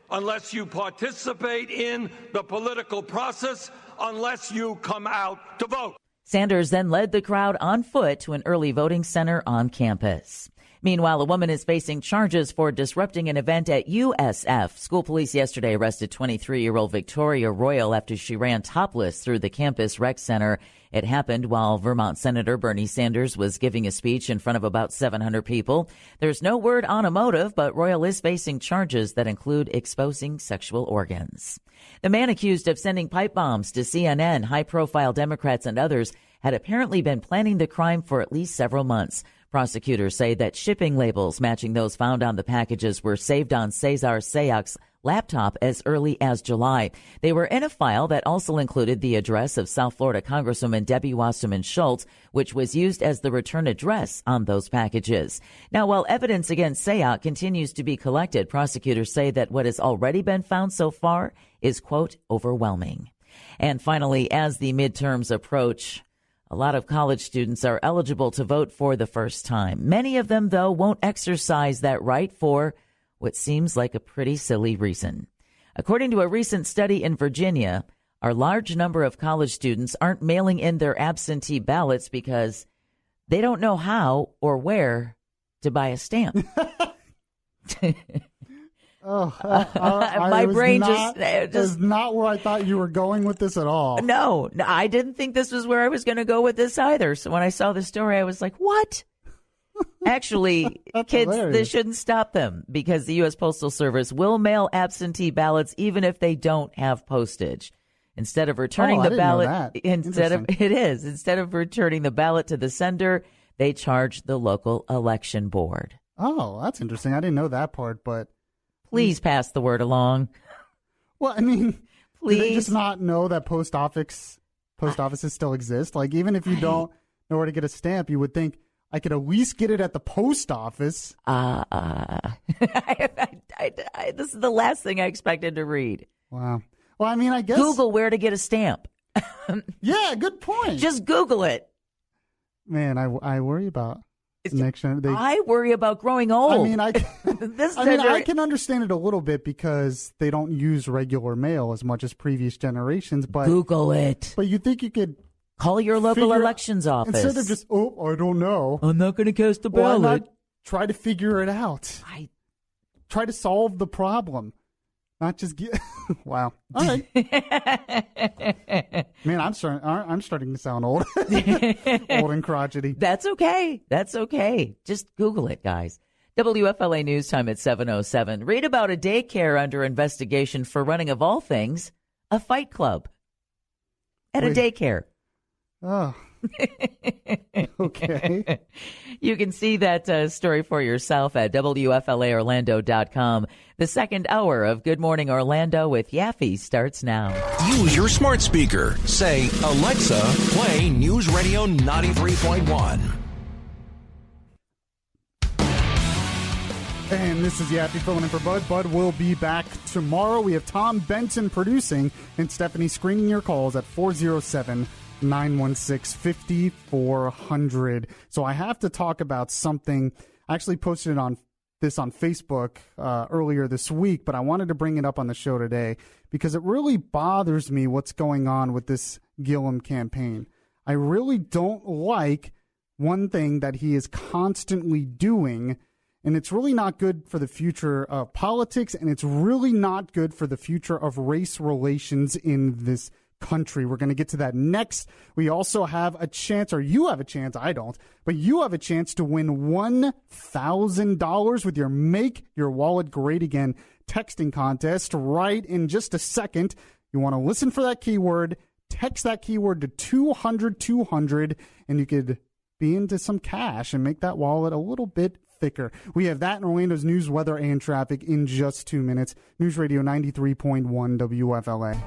unless you participate in the political process, unless you come out to vote. Sanders then led the crowd on foot to an early voting center on campus. Meanwhile, a woman is facing charges for disrupting an event at USF. School police yesterday arrested 23-year-old Victoria Royal after she ran topless through the campus rec center. It happened while Vermont Senator Bernie Sanders was giving a speech in front of about 700 people. There's no word on a motive, but Royal is facing charges that include exposing sexual organs. The man accused of sending pipe bombs to CNN, high-profile Democrats and others, had apparently been planning the crime for at least several months. Prosecutors say that shipping labels matching those found on the packages were saved on Cesar Sayac's laptop as early as July. They were in a file that also included the address of South Florida Congresswoman Debbie Wasserman Schultz, which was used as the return address on those packages. Now, while evidence against Sayac continues to be collected, prosecutors say that what has already been found so far is, quote, overwhelming. And finally, as the midterms approach, a lot of college students are eligible to vote for the first time. Many of them, though, won't exercise that right for what seems like a pretty silly reason. According to a recent study in Virginia, a large number of college students aren't mailing in their absentee ballots because they don't know how or where to buy a stamp. My brain just is not where I thought you were going with this at all. No, I didn't think this was where I was going to go with this either. So when I saw the story, I was like, what? Actually, kids, hilarious. This shouldn't stop them because the U.S. Postal Service will mail absentee ballots even if they don't have postage. Instead of returning the ballot, instead of returning the ballot to the sender, they charge the local election board. Oh, that's interesting. I didn't know that part, but please pass the word along. Well, I mean, please. Do they just not know that post offices still exist? Like, even if you don't know where to get a stamp, you would think I could at least get it at the post office. This is the last thing I expected to read. Wow. Well, I mean, I guess Google where to get a stamp. Yeah, good point. Just Google it. Man, I worry about next generation. I worry about growing old. I mean, I can understand it a little bit because they don't use regular mail as much as previous generations. But Google it. But you think you could call your local elections office instead of just I don't know. I'm not going to cast a ballot. Why not try to figure it out? Try to solve the problem. Not just get. Wow. All right. Man, I'm starting to sound old, old and crotchety. That's okay. That's okay. Just Google it, guys. WFLA News Time at 7:07. Read about a daycare under investigation for running, of all things, a fight club at a daycare. Oh. Okay. You can see that story for yourself at WFLAOrlando.com. The second hour of Good Morning Orlando with Yaffee starts now. Use your smart speaker. Say, Alexa, play News Radio 93.1. And this is Yaffee filling in for Bud. Bud will be back tomorrow. We have Tom Benson producing and Stephanie screening your calls at 407-916-5400. So I have to talk about something. I actually posted it on Facebook earlier this week, but I wanted to bring it up on the show today because it really bothers me what's going on with this Gillum campaign. I really don't like one thing that he is constantly doing, and it's really not good for the future of politics, and it's really not good for the future of race relations in this country. We're going to get to that next. We also have a chance, or you have a chance, I don't, but you have a chance to win $1,000 with your Make Your Wallet Great Again texting contest right in just a second. You want to listen for that keyword, text that keyword to 200-200, and you could be into some cash and make that wallet a little bit thicker. We have that in Orlando's news, weather, and traffic in just 2 minutes. News Radio 93.1 WFLA.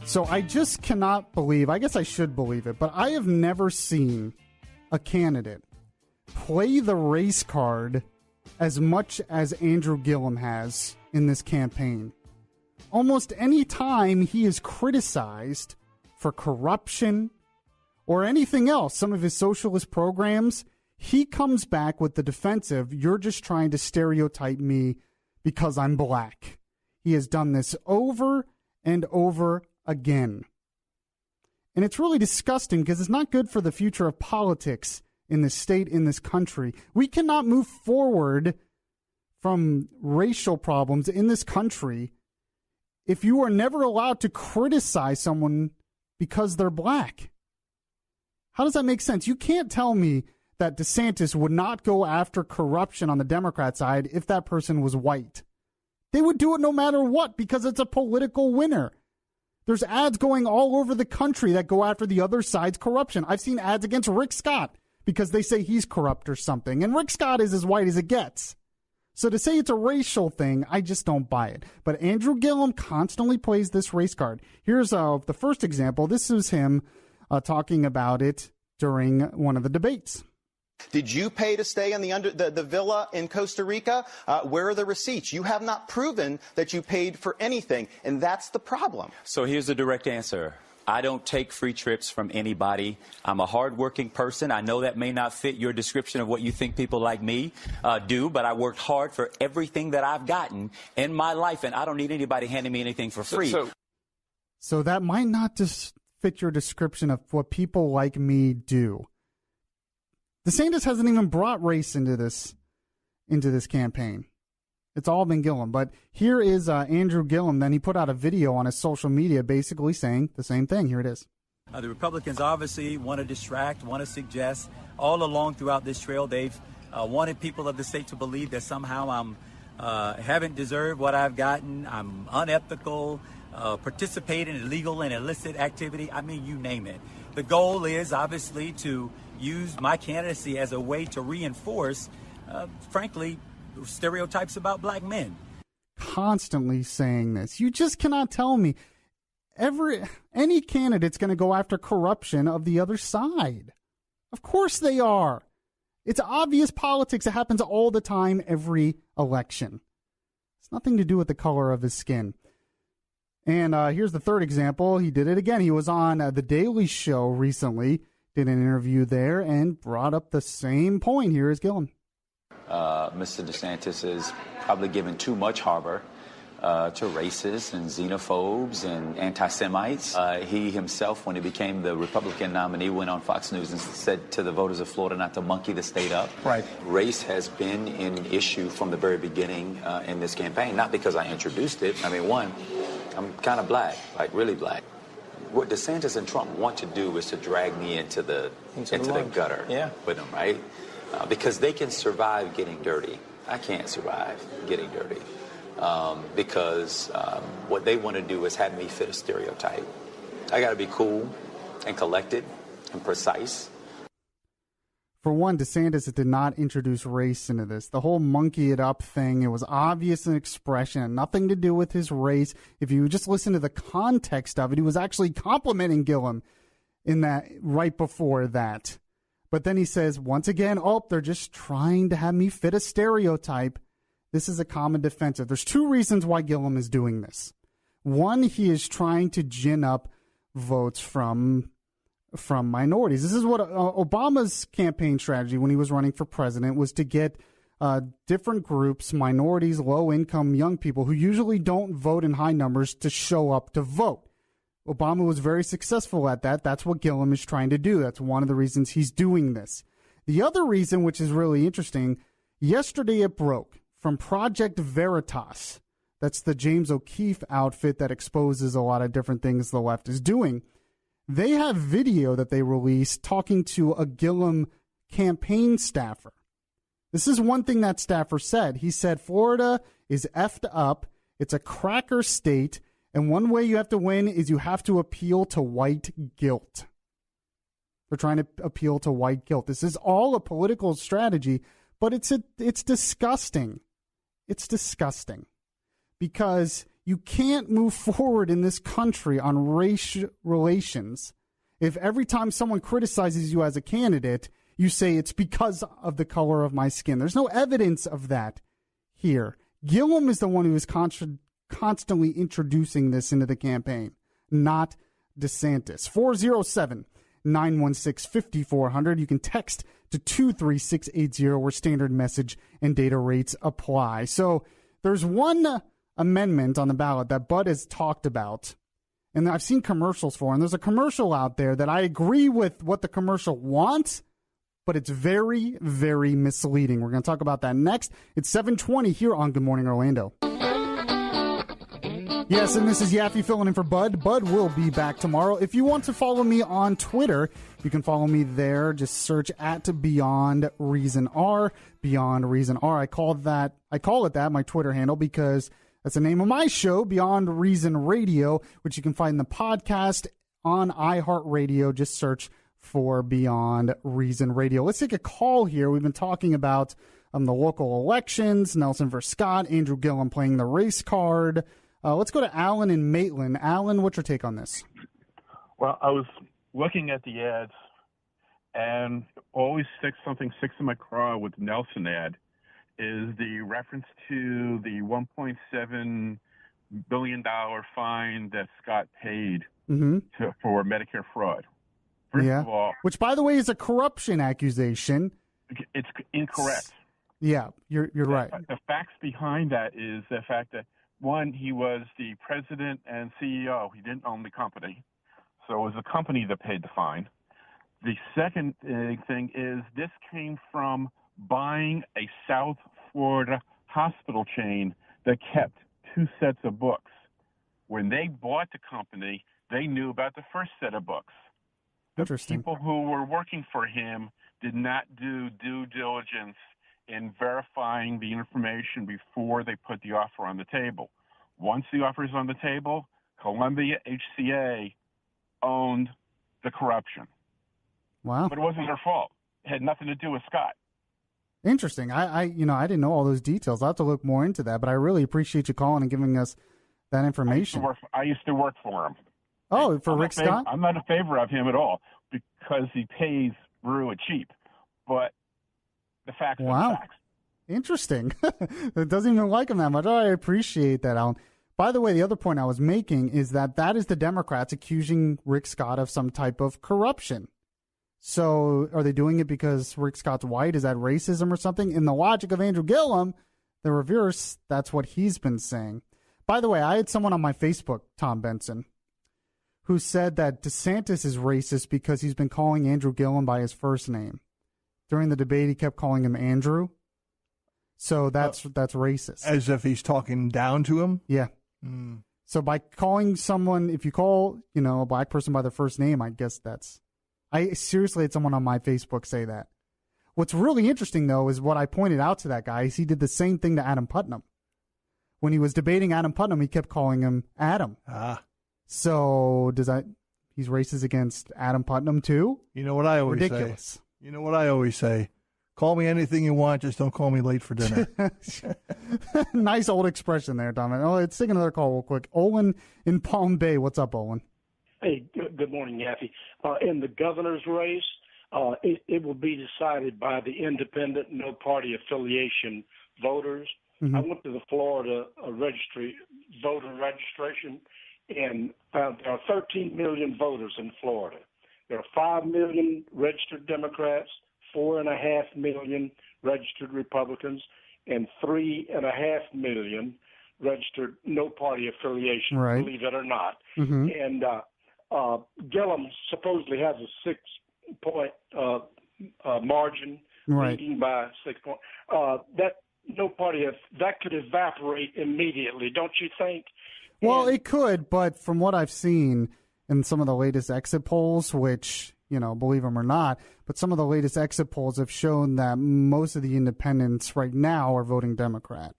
So I just cannot believe, I guess I should believe it, but I have never seen a candidate play the race card as much as Andrew Gillum has in this campaign. Almost any time he is criticized for corruption or anything else, some of his socialist programs, he comes back with the defensive, you're just trying to stereotype me because I'm black. He has done this over and over again. And it's really disgusting because it's not good for the future of politics in this state, in this country. We cannot move forward from racial problems in this country if you are never allowed to criticize someone because they're black. How does that make sense? You can't tell me that DeSantis would not go after corruption on the Democrat side if that person was white. They would do it no matter what because it's a political winner. There's ads going all over the country that go after the other side's corruption. I've seen ads against Rick Scott because they say he's corrupt or something. And Rick Scott is as white as it gets. So to say it's a racial thing, I just don't buy it. But Andrew Gillum constantly plays this race card. Here's the first example. This is him talking about it during one of the debates. Did you pay to stay in the villa in Costa Rica? Where are the receipts? You have not proven that you paid for anything, and that's the problem. So here's the direct answer. I don't take free trips from anybody. I'm a hardworking person. I know that may not fit your description of what you think people like me do, but I worked hard for everything that I've gotten in my life, and I don't need anybody handing me anything for free. So that might not just fit your description of what people like me do. DeSantis hasn't even brought race into this campaign. It's all been Gillum. But here is Andrew Gillum. Then he put out a video on his social media basically saying the same thing. Here it is. The Republicans obviously want to distract, want to suggest. All along throughout this trail, they've wanted people of the state to believe that somehow I'm haven't deserved what I've gotten. I'm unethical, participating in illegal and illicit activity. I mean, you name it. The goal is obviously to use my candidacy as a way to reinforce, frankly, stereotypes about black men. Constantly saying this. You just cannot tell me any candidate's going to go after corruption of the other side. Of course they are. It's obvious politics. It happens all the time, every election. It's nothing to do with the color of his skin. And here's the third example. He did it again. He was on The Daily Show recently, did an interview there, and brought up the same point. Here is Gillum. Mr. DeSantis is probably given too much harbor to racists and xenophobes and anti-Semites. He himself, when he became the Republican nominee, went on Fox News and said to the voters of Florida not to monkey the state up. Right. Race has been an issue from the very beginning in this campaign, not because I introduced it. I mean, one, I'm kind of black, like really black. What DeSantis and Trump want to do is to drag me into the gutter with them, right? Because they can survive getting dirty. I can't survive getting dirty because what they want to do is have me fit a stereotype. I got to be cool and collected and precise. For one, DeSantis did not introduce race into this. The whole monkey it up thing, it was obvious an expression, nothing to do with his race. If you just listen to the context of it, he was actually complimenting Gillum in that right before that. But then he says, once again, they're just trying to have me fit a stereotype. This is a common defensive. There's two reasons why Gillum is doing this. One, he is trying to gin up votes from minorities. This is what Obama's campaign strategy when he was running for president was to get different groups, minorities, low-income young people who usually don't vote in high numbers to show up to vote. Obama was very successful at that. That's what Gillum is trying to do. That's one of the reasons he's doing this. The other reason, which is really interesting, yesterday it broke from Project Veritas. That's the James O'Keefe outfit that exposes a lot of different things the left is doing. They have video that they released talking to a Gillum campaign staffer. This is one thing that staffer said. He said, Florida is effed up. It's a cracker state. And one way you have to win is you have to appeal to white guilt. They're trying to appeal to white guilt. This is all a political strategy, but it's disgusting. It's disgusting because you can't move forward in this country on race relations if every time someone criticizes you as a candidate, you say it's because of the color of my skin. There's no evidence of that here. Gillum is the one who is constantly introducing this into the campaign, not DeSantis. 407-916-5400. You can text to 23680 where standard message and data rates apply. So there's one amendment on the ballot that Bud has talked about, and I've seen commercials for, and there's a commercial out there that I agree with what the commercial wants, but it's very, very misleading. We're going to talk about that next. It's 7:20 here on Good Morning Orlando. Yes, and this is Yaffee filling in for Bud. Bud will be back tomorrow. If you want to follow me on Twitter, you can follow me there. Just search at Beyond Reason R. Beyond Reason R. I call it that, my Twitter handle, because that's the name of my show, Beyond Reason Radio, which you can find in the podcast on iHeartRadio. Just search for Beyond Reason Radio. Let's take a call here. We've been talking about the local elections, Nelson versus Scott, Andrew Gillum playing the race card. Let's go to Alan in Maitland. Alan, what's your take on this? Well, I was looking at the ads, and always something sticks in my craw with the Nelson ad is the reference to the $1.7 billion fine that Scott paid for Medicare fraud. First of all, which, by the way, is a corruption accusation. It's incorrect. Yeah, you're right. The facts behind that is the fact that, one, he was the president and CEO. He didn't own the company. So it was the company that paid the fine. The second thing is this came from buying a South Florida hospital chain that kept 2 sets of books. When they bought the company, they knew about the first set of books. Interesting. The people who were working for him did not do due diligence in verifying the information before they put the offer on the table. Once the offer is on the table, Columbia HCA owned the corruption. Wow. But it wasn't their fault. It had nothing to do with Scott. Interesting. I didn't know all those details. I'll have to look more into that, but I really appreciate you calling and giving us that information. I used to work for him. Oh, for Rick Scott? I'm not in favor of him at all because he pays real cheap. But the facts are the facts. Interesting. It doesn't even like him that much. Oh, I appreciate that, Alan. By the way, the other point I was making is that is the Democrats accusing Rick Scott of some type of corruption. So are they doing it because Rick Scott's white? Is that racism or something? In the logic of Andrew Gillum, the reverse, that's what he's been saying. By the way, I had someone on my Facebook, Tom Benson, who said that DeSantis is racist because he's been calling Andrew Gillum by his first name. During the debate, he kept calling him Andrew. So that's racist. As if he's talking down to him? Yeah. So by calling someone, if you call, a black person by their first name, I guess I seriously had someone on my Facebook say that. What's really interesting, though, is what I pointed out to that guy is he did the same thing to Adam Putnam. When he was debating Adam Putnam, he kept calling him Adam. So he's racist against Adam Putnam, too? You know what I always say? Ridiculous. You know what I always say? Call me anything you want, just don't call me late for dinner. Nice old expression there, Tom. Oh, let's take another call real quick. Olin in Palm Bay. What's up, Olin? Hey, good morning, Yaffee. In the governor's race, it will be decided by the independent, no-party affiliation voters. I went to the Florida voter registration and found there are 13 million voters in Florida. There are 5 million registered Democrats, 4.5 million registered Republicans, and 3.5 million registered no-party affiliation, believe it or not. And Gillum supposedly has a 6-point margin, leading by 6 points. That no-party, that could evaporate immediately, don't you think? Well, it could, but from what I've seen in some of the latest exit polls, which, believe them or not, but some of the latest exit polls have shown that most of the independents right now are voting Democrat.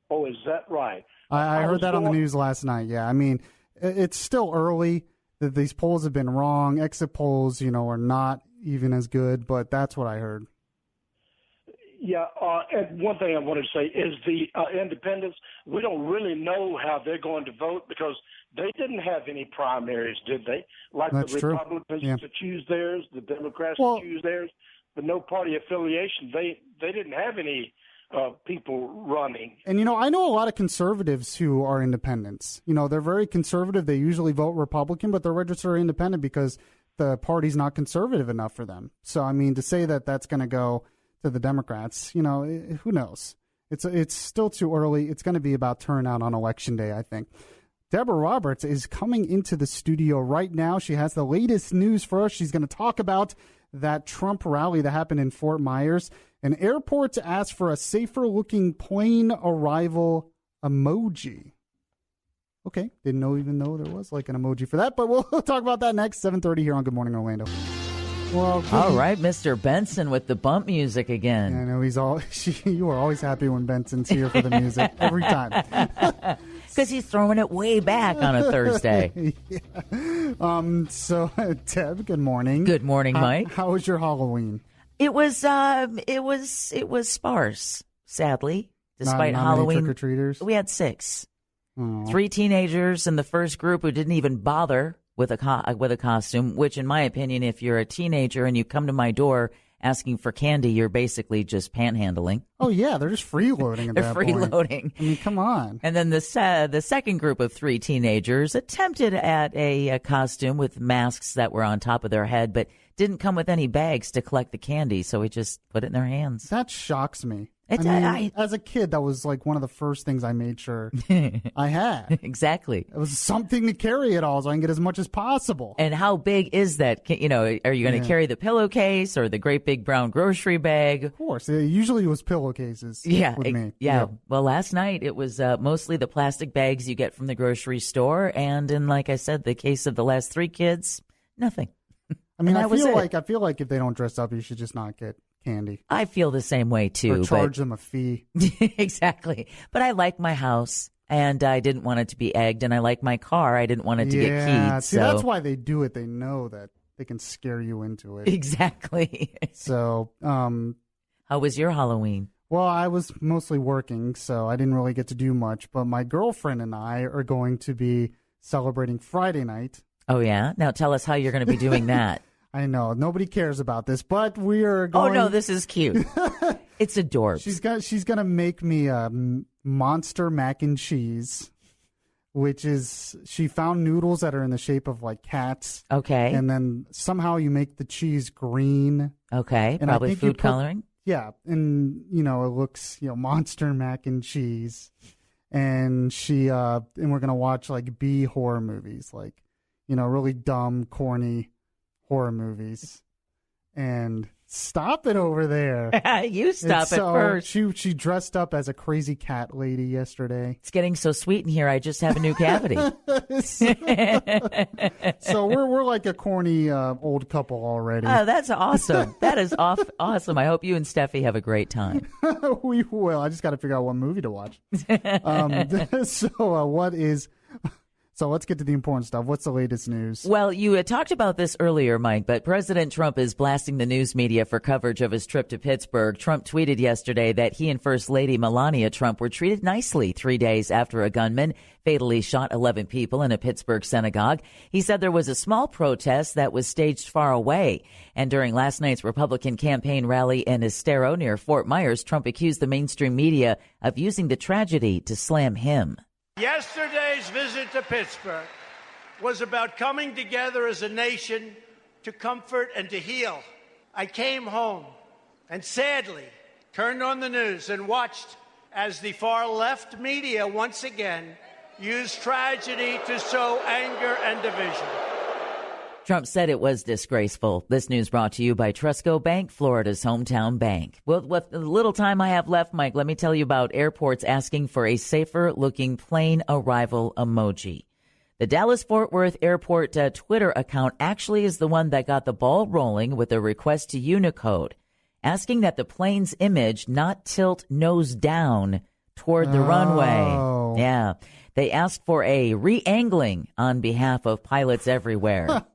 Oh, is that right? I heard that on the news last night, yeah. I mean, it's still early. These polls have been wrong. Exit polls, are not even as good, but that's what I heard. Yeah, and one thing I wanted to say is the independents, we don't really know how they're going to vote because they didn't have any primaries, did they? Like That's the true. Republicans Yeah. to choose theirs, the Democrats to choose theirs, the no-party affiliation, they didn't have any people running. And, I know a lot of conservatives who are independents. They're very conservative. They usually vote Republican, but they're registered independent because the party's not conservative enough for them. So, I mean, to say that that's going to go to the Democrats, who knows? It's still too early. It's going to be about turnout on Election Day, I think. Deborah Roberts is coming into the studio right now. She has the latest news for us. She's going to talk about that Trump rally that happened in Fort Myers. An airport to ask for a safer-looking plane arrival emoji. Okay, didn't even know there was like an emoji for that, but we'll talk about that next, 7:30 here on Good Morning Orlando. Well, all right, Mr. Benson with the bump music again. Yeah, I know you are always happy when Benson's here for the music every time. Because he's throwing it way back on a Thursday. Yeah. So, Deb, good morning. Good morning, Mike. How was your Halloween? It was sparse, sadly. Despite not Halloween, trick-or-treaters? We had 6. Aww. 3 teenagers in the first group who didn't even bother with a costume, which in my opinion, if you're a teenager and you come to my door asking for candy, you're basically just panhandling. Oh, yeah, they're just freeloading at that point. They're freeloading. I mean, come on. And then the second group of 3 teenagers attempted at a costume with masks that were on top of their head, but didn't come with any bags to collect the candy, so we just put it in their hands. That shocks me. As a kid, that was like one of the first things I made sure I had. Exactly. It was something to carry it all so I can get as much as possible. And how big is that? You know, are you going to carry the pillowcase or the great big brown grocery bag? Of course. Usually it was pillowcases with me. Yeah. Well, last night it was mostly the plastic bags you get from the grocery store. And in, like I said, the case of the last 3 kids, nothing. I mean, I feel like if they don't dress up, you should just not get candy. I feel the same way, too. Or charge them a fee. Exactly. But I like my house, and I didn't want it to be egged, and I like my car. I didn't want it to get keyed. See, that's why they do it. They know that they can scare you into it. Exactly. So, how was your Halloween? Well, I was mostly working, so I didn't really get to do much. But my girlfriend and I are going to be celebrating Friday night. Oh, yeah? Now tell us how you're going to be doing that. I know nobody cares about this, but we are going. Oh no, this is cute. It's adorbs. She's gonna make me a monster mac and cheese, which is she found noodles that are in the shape of like cats. Okay. And then somehow you make the cheese green. Okay. And probably food coloring. Yeah, and it looks monster mac and cheese, and and we're gonna watch like B horror movies, like really dumb, corny horror movies. And stop it over there. You stop it first. She dressed up as a crazy cat lady yesterday. It's getting so sweet in here. I just have a new cavity. So we're like a corny old couple already. Oh, that's awesome. That is awesome. I hope you and Steffi have a great time. We will. I just got to figure out what movie to watch. So let's get to the important stuff. What's the latest news? Well, you had talked about this earlier, Mike, but President Trump is blasting the news media for coverage of his trip to Pittsburgh. Trump tweeted yesterday that he and First Lady Melania Trump were treated nicely 3 days after a gunman fatally shot 11 people in a Pittsburgh synagogue. He said there was a small protest that was staged far away. And during last night's Republican campaign rally in Estero near Fort Myers, Trump accused the mainstream media of using the tragedy to slam him. Yesterday's visit to Pittsburgh was about coming together as a nation to comfort and to heal. I came home and sadly turned on the news and watched as the far left media once again used tragedy to sow anger and division. Trump said it was disgraceful. This news brought to you by Trusco Bank, Florida's hometown bank. Well, with the little time I have left, Mike, let me tell you about airports asking for a safer-looking plane arrival emoji. The Dallas-Fort Worth Airport Twitter account actually is the one that got the ball rolling with a request to Unicode, asking that the plane's image not tilt nose down toward the runway. Yeah. They asked for a re-angling on behalf of pilots everywhere.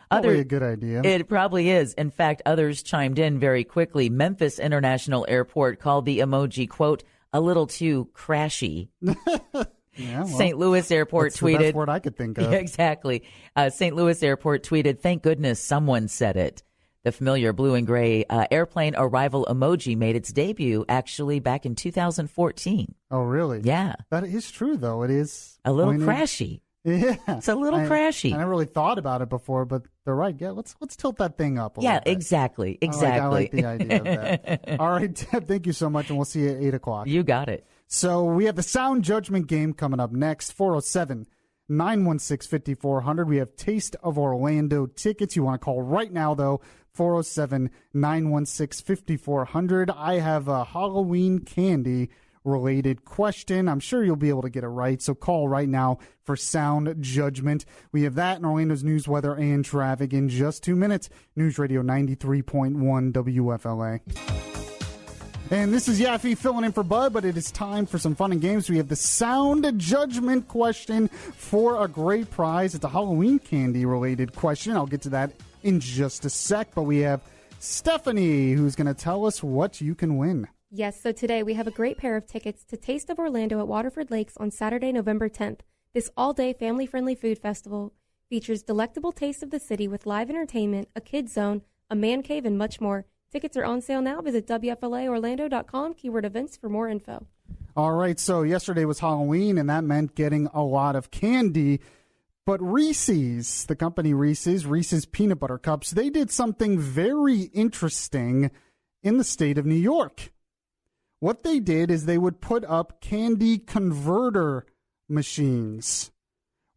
Probably a good idea. It probably is. In fact, others chimed in very quickly. Memphis International Airport called the emoji, quote, a little too crashy. Yeah, well, St. Louis Airport tweeted. That's the best word I could think of. Exactly. St. Louis Airport tweeted, thank goodness someone said it. The familiar blue and gray airplane arrival emoji made its debut actually back in 2014. Oh, really? Yeah. That is true, though. It is a little crashy. Yeah. It's a little crashy. I never really thought about it before, but they're right. Yeah, let's tilt that thing up a little bit. Exactly. I like the idea of that. All right, Deb, thank you so much, and we'll see you at 8 o'clock. You got it. So we have the Sound Judgment game coming up next, 407-916-5400. We have Taste of Orlando tickets. You want to call right now, though, 407-916-5400. I have a Halloween candy related question. I'm sure you'll be able to get it right, so call right now for Sound Judgment. We have that and Orlando's news, weather, and traffic in just 2 minutes. News Radio 93.1 WFLA. And this is Yaffee filling in for Bud, but it is time for some fun and games. We have the Sound Judgment question for a great prize. It's a Halloween candy related question. I'll get to that in just a sec, but we have Stephanie who's going to tell us what you can win. Yes, so today we have a great pair of tickets to Taste of Orlando at Waterford Lakes on Saturday, November 10th. This all-day family-friendly food festival Features delectable taste of the city with live entertainment, a kids zone, a man cave, and much more. Tickets are on sale now. Visit WFLAOrlando.com, keyword events for more info. All right, so yesterday was Halloween, and that meant getting a lot of candy. But Reese's, the company Reese's Peanut Butter Cups, they did something very interesting in the state of New York. What they did is they would put up candy converter machines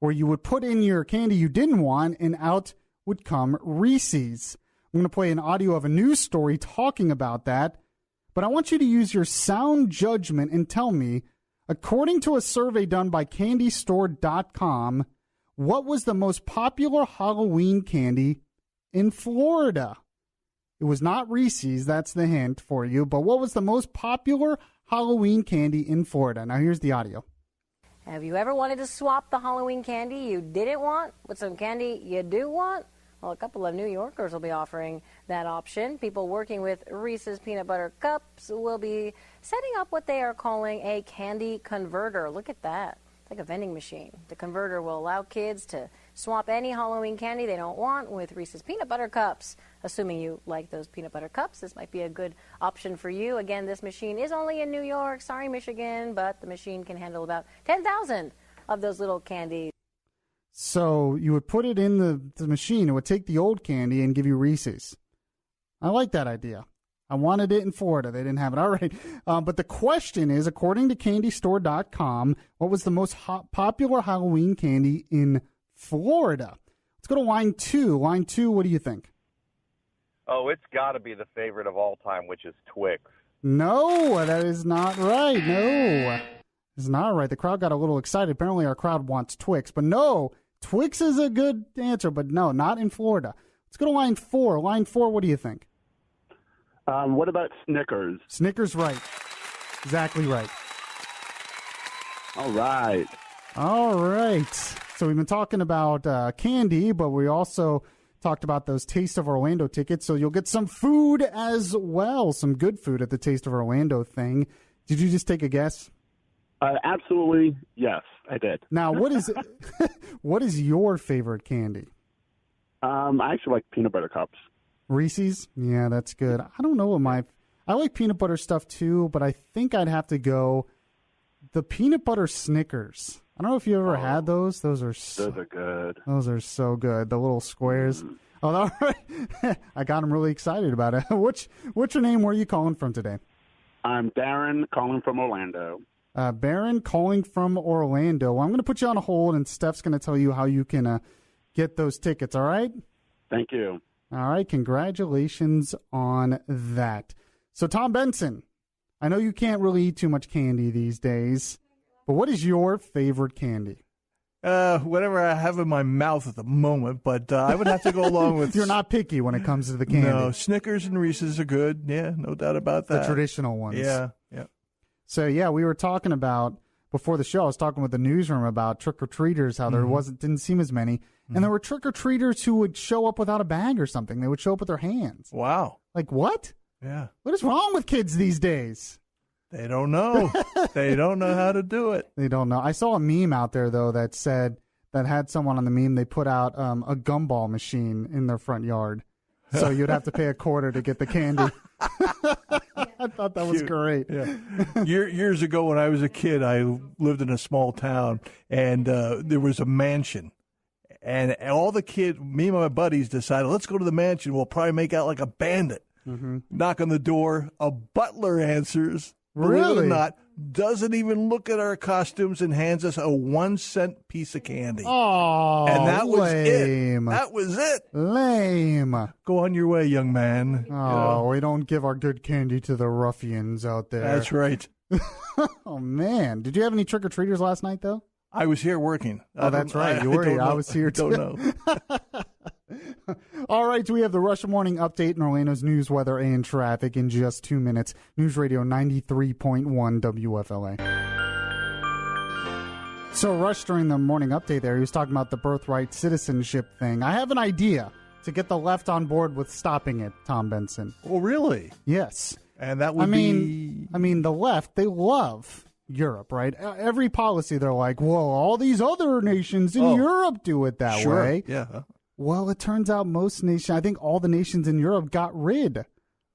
where you would put in your candy you didn't want, and out would come Reese's. I'm going to play an audio of a news story talking about that, but I want you to use your sound judgment and tell me, according to a survey done by CandyStore.com, what was the most popular Halloween candy in Florida? It was not Reese's, that's the hint for you, but what was the most popular Halloween candy in Florida? Now here's the audio. Have you ever wanted to swap the Halloween candy you didn't want with some candy you do want? Well, a couple of New Yorkers will be offering that option. People working with Reese's Peanut Butter Cups will be setting up what they are calling a candy converter. Look at that. It's like a vending machine. The converter will allow kids to swap any Halloween candy they don't want with Reese's Peanut Butter Cups. Assuming you like those peanut butter cups, this might be a good option for you. Again, this machine is only in New York. Sorry, Michigan, but the machine can handle about 10,000 of those little candies. So you would put it in the machine. It would take the old candy and give you Reese's. I like that idea. I wanted it in Florida. They didn't have it. All right. But the question is, according to CandyStore.com, what was the most popular Halloween candy in Florida? Let's go to line 2. Line 2, what do you think? Oh, it's got to be the favorite of all time, which is Twix. No, that is not right. No, it's not right. The crowd got a little excited. Apparently our crowd wants Twix. But no, Twix is a good answer, but no, not in Florida. Let's go to line 4. Line 4, what do you think? What about Snickers? Snickers, right. Exactly right. All right. All right. So we've been talking about candy, but we also talked about those Taste of Orlando tickets. So you'll get some food as well, some good food at the Taste of Orlando thing. Did you just take a guess? Absolutely, yes, I did. Now, what is your favorite candy? I actually like peanut butter cups. Reese's? Yeah, that's good. I don't know what I like peanut butter stuff too, but I think I'd have to go the peanut butter Snickers. I don't know if you ever had those. Those are good. Those are so good. The little squares. Oh, all right. I got them really excited about it. What's your name? Where are you calling from today? I'm Darren, calling from Orlando. Barron calling from Orlando. Well, I'm going to put you on a hold, and Steph's going to tell you how you can get those tickets, all right? Thank you. All right, congratulations on that. So, Tom Benson, I know you can't really eat too much candy these days, but what is your favorite candy? Whatever I have in my mouth at the moment, but I would have to go along with... You're not picky when it comes to the candy. No, Snickers and Reese's are good. Yeah, no doubt about that. The traditional ones. Yeah. So, yeah, we were talking about, before the show, I was talking with the newsroom about trick-or-treaters, how there didn't seem as many. And there were trick-or-treaters who would show up without a bag or something. They would show up with their hands. Wow. Like, what? Yeah. What is wrong with kids these days? They don't know. They don't know how to do it. They don't know. I saw a meme out there, though, that had someone on the meme, they put out a gumball machine in their front yard. So you'd have to pay $0.25 to get the candy. I thought that was great. Yeah. Years ago when I was a kid, I lived in a small town, and there was a mansion. And all the kids, me and my buddies decided, let's go to the mansion. We'll probably make out like a bandit. Knock on the door. A butler answers. Believe it or not, doesn't even look at our costumes and hands us a 1-cent piece of candy. Oh, and that lame. was it. That was it. Lame. Go on your way, young man. Oh, we don't give our good candy to the ruffians out there. That's right. Oh, man. Did you have any trick-or-treaters last night, though? I was here working. Oh, that's right. You were here. I was here, too. Don't know. All right, we have the Rush Morning Update in Orlando's news, weather, and traffic in just 2 minutes. News Radio 93.1 WFLA. So, Rush, during the morning update there, he was talking about the birthright citizenship thing. I have an idea to get the left on board with stopping it, Tom Benson. Oh, really? Yes. And that would be... I mean, the left, they love Europe, right? Every policy, they're like, well, all these other nations in Europe do it that way. Yeah. Well, it turns out most nations, I think all the nations in Europe got rid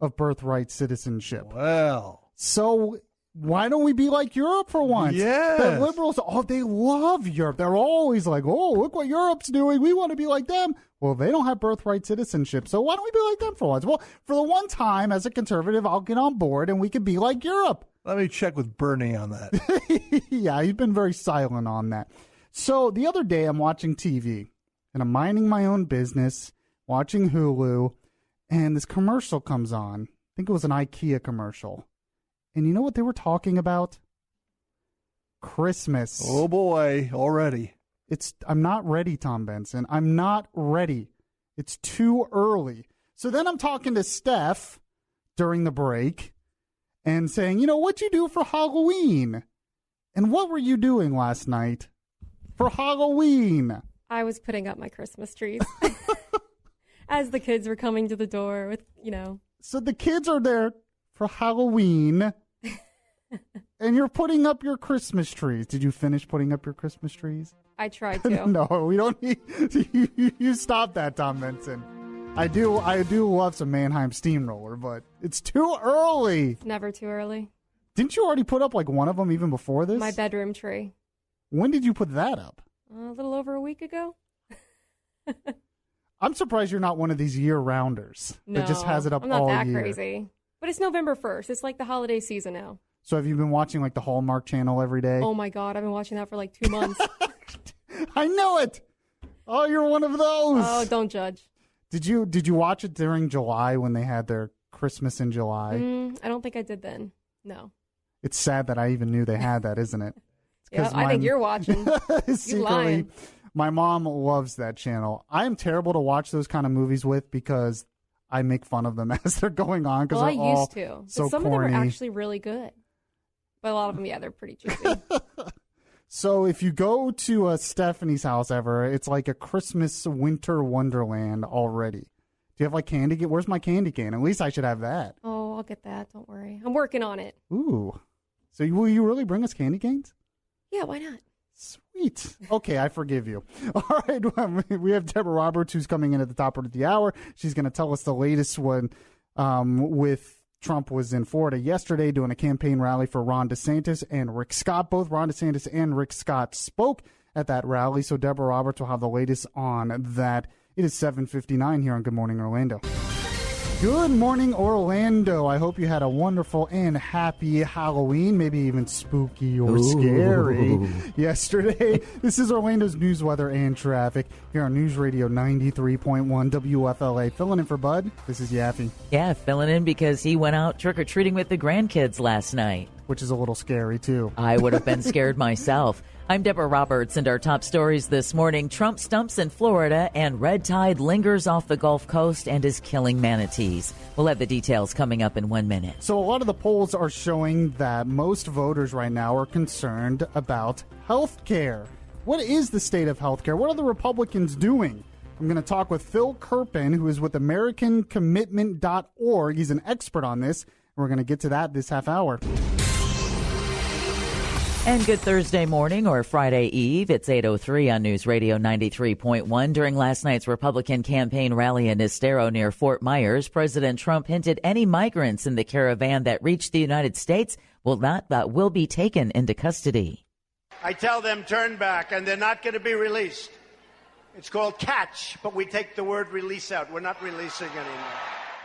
of birthright citizenship. Well. So why don't we be like Europe for once? Yes. The liberals, they love Europe. They're always like, oh, look what Europe's doing. We want to be like them. Well, they don't have birthright citizenship, so why don't we be like them for once? Well, for the one time, as a conservative, I'll get on board and we can be like Europe. Let me check with Bernie on that. Yeah, he's been very silent on that. So the other day, I'm watching TV, and I'm minding my own business, watching Hulu, and this commercial comes on. I think it was an IKEA commercial. And you know what they were talking about? Christmas. Oh, boy, already. I'm not ready, Tom Benson. I'm not ready. It's too early. So then I'm talking to Steph during the break and saying, what'd you do for Halloween? And what were you doing last night for Halloween? I was putting up my Christmas trees as the kids were coming to the door with, So the kids are there for Halloween. And you're putting up your Christmas trees. Did you finish putting up your Christmas trees? I tried to. No, we don't need you stop that, Tom Benson. I do love some Mannheim Steamroller, but it's too early. It's never too early. Didn't you already put up like one of them even before this? My bedroom tree. When did you put that up? A little over a week ago. I'm surprised you're not one of these year-rounders that just has it up all year. I'm not that crazy. But it's November 1st. It's like the holiday season now. So have you been watching like the Hallmark Channel every day? Oh my God, I've been watching that for like 2 months. I know it. Oh, you're one of those. Oh, don't judge. Did you watch it during July when they had their Christmas in July? I don't think I did then. No. It's sad that I even knew they had that, isn't it? Yeah, I think you're watching. You lying. My mom loves that channel. I am terrible to watch those kind of movies with because I make fun of them as they're going on. Well, I used to. So but some corny. of them are actually really good. But a lot of them, they're pretty cheesy. So if you go to Stephanie's house ever, it's like a Christmas winter wonderland already. Do you have like candy cane? Where's my candy cane? At least I should have that. Oh, I'll get that. Don't worry. I'm working on it. Ooh. So will you really bring us candy canes? Yeah, why not? Sweet. Okay, I forgive you. All right, we have Deborah Roberts who's coming in at the top of the hour. She's going to tell us the latest one with Trump was in Florida yesterday doing a campaign rally for Ron DeSantis and Rick Scott. Both Ron DeSantis and Rick Scott spoke at that rally, so Deborah Roberts will have the latest on that. It is 7:59 here on Good Morning Orlando. Good morning, Orlando. I hope you had a wonderful and happy Halloween, maybe even spooky or scary yesterday. This is Orlando's news, weather, and traffic here on News Radio 93.1 WFLA. Filling in for Bud, this is Yaffee. Yeah, filling in because he went out trick-or-treating with the grandkids last night. Which is a little scary, too. I would have been scared myself. I'm Deborah Roberts, and our top stories this morning. Trump stumps in Florida, and red tide lingers off the Gulf Coast and is killing manatees. We'll have the details coming up in 1 minute. So a lot of the polls are showing that most voters right now are concerned about health care. What is the state of health care? What are the Republicans doing? I'm going to talk with Phil Kerpen, who is with AmericanCommitment.org. He's an expert on this. We're going to get to that this half hour. And good Thursday morning or Friday Eve. It's 8:03 on News Radio 93.1. During last night's Republican campaign rally in Estero near Fort Myers, President Trump hinted any migrants in the caravan that reached the United States will be taken into custody. I tell them turn back and they're not going to be released. It's called catch, but we take the word release out. We're not releasing anymore.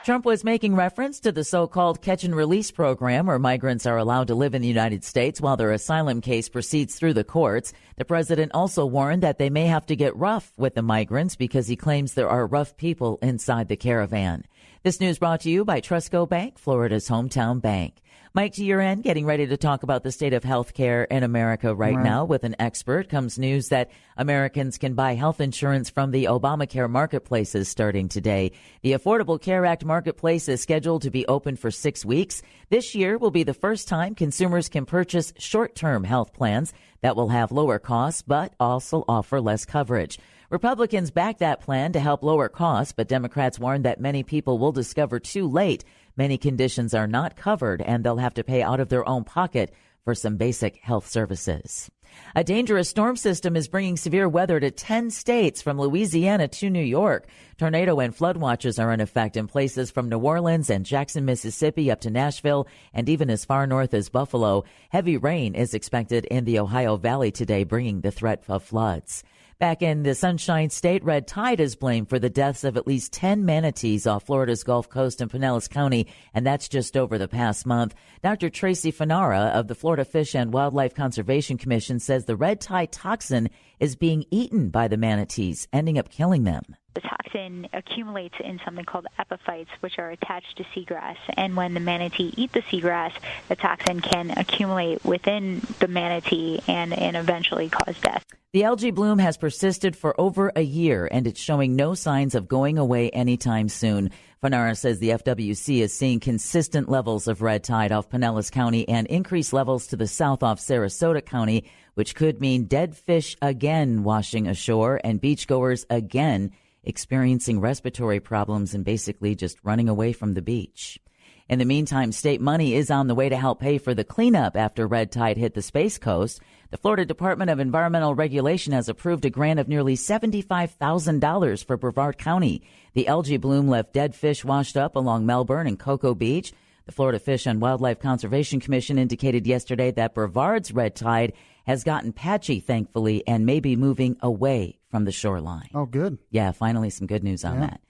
Trump was making reference to the so-called catch and release program where migrants are allowed to live in the United States while their asylum case proceeds through the courts. The president also warned that they may have to get rough with the migrants because he claims there are rough people inside the caravan. This news brought to you by Trustco Bank, Florida's hometown bank. Mike, to your end, getting ready to talk about the state of health care in America right now. With an expert comes news that Americans can buy health insurance from the Obamacare marketplaces starting today. The Affordable Care Act marketplace is scheduled to be open for 6 weeks. This year will be the first time consumers can purchase short-term health plans that will have lower costs but also offer less coverage. Republicans back that plan to help lower costs, but Democrats warn that many people will discover too late many conditions are not covered and they'll have to pay out of their own pocket for some basic health services. A dangerous storm system is bringing severe weather to 10 states from Louisiana to New York. Tornado and flood watches are in effect in places from New Orleans and Jackson, Mississippi up to Nashville and even as far north as Buffalo. Heavy rain is expected in the Ohio Valley today, bringing the threat of floods. Back in the Sunshine State, red tide is blamed for the deaths of at least 10 manatees off Florida's Gulf Coast and Pinellas County, and that's just over the past month. Dr. Tracy Fanara of the Florida Fish and Wildlife Conservation Commission says the red tide toxin is being eaten by the manatees, ending up killing them. The toxin accumulates in something called epiphytes, which are attached to seagrass. And when the manatee eat the seagrass, the toxin can accumulate within the manatee and eventually cause death. The algae bloom has persisted for over a year, and it's showing no signs of going away anytime soon. Fanara says the FWC is seeing consistent levels of red tide off Pinellas County and increased levels to the south off Sarasota County, which could mean dead fish again washing ashore and beachgoers again experiencing respiratory problems and basically just running away from the beach. In the meantime, state money is on the way to help pay for the cleanup after red tide hit the Space Coast. The Florida Department of Environmental Regulation has approved a grant of nearly $75,000 for Brevard County. The algae bloom left dead fish washed up along Melbourne and Cocoa Beach. The Florida Fish and Wildlife Conservation Commission indicated yesterday that Brevard's red tide has gotten patchy, thankfully, and may be moving away from the shoreline. Oh, good. Yeah, finally some good news on that.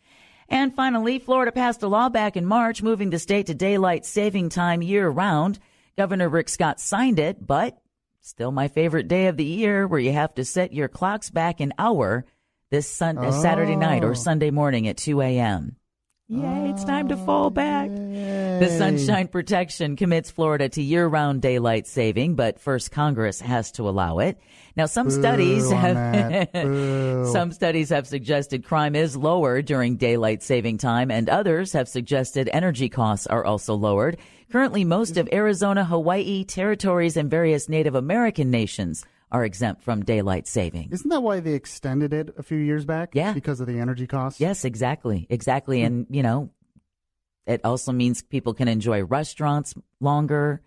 And finally, Florida passed a law back in March moving the state to daylight saving time year-round. Governor Rick Scott signed it, but still my favorite day of the year where you have to set your clocks back an hour this Saturday night or Sunday morning at 2 a.m. Yay, it's time to fall back. The Sunshine Protection commits Florida to year-round daylight saving, but first Congress has to allow it. Now, some studies have suggested crime is lower during daylight saving time, and others have suggested energy costs are also lowered. Currently, most of Arizona, Hawaii, territories, and various Native American nations are exempt from daylight saving. Isn't that why they extended it a few years back? Yeah. Because of the energy costs? Yes, exactly. Exactly. And, you know, it also means people can enjoy restaurants longer.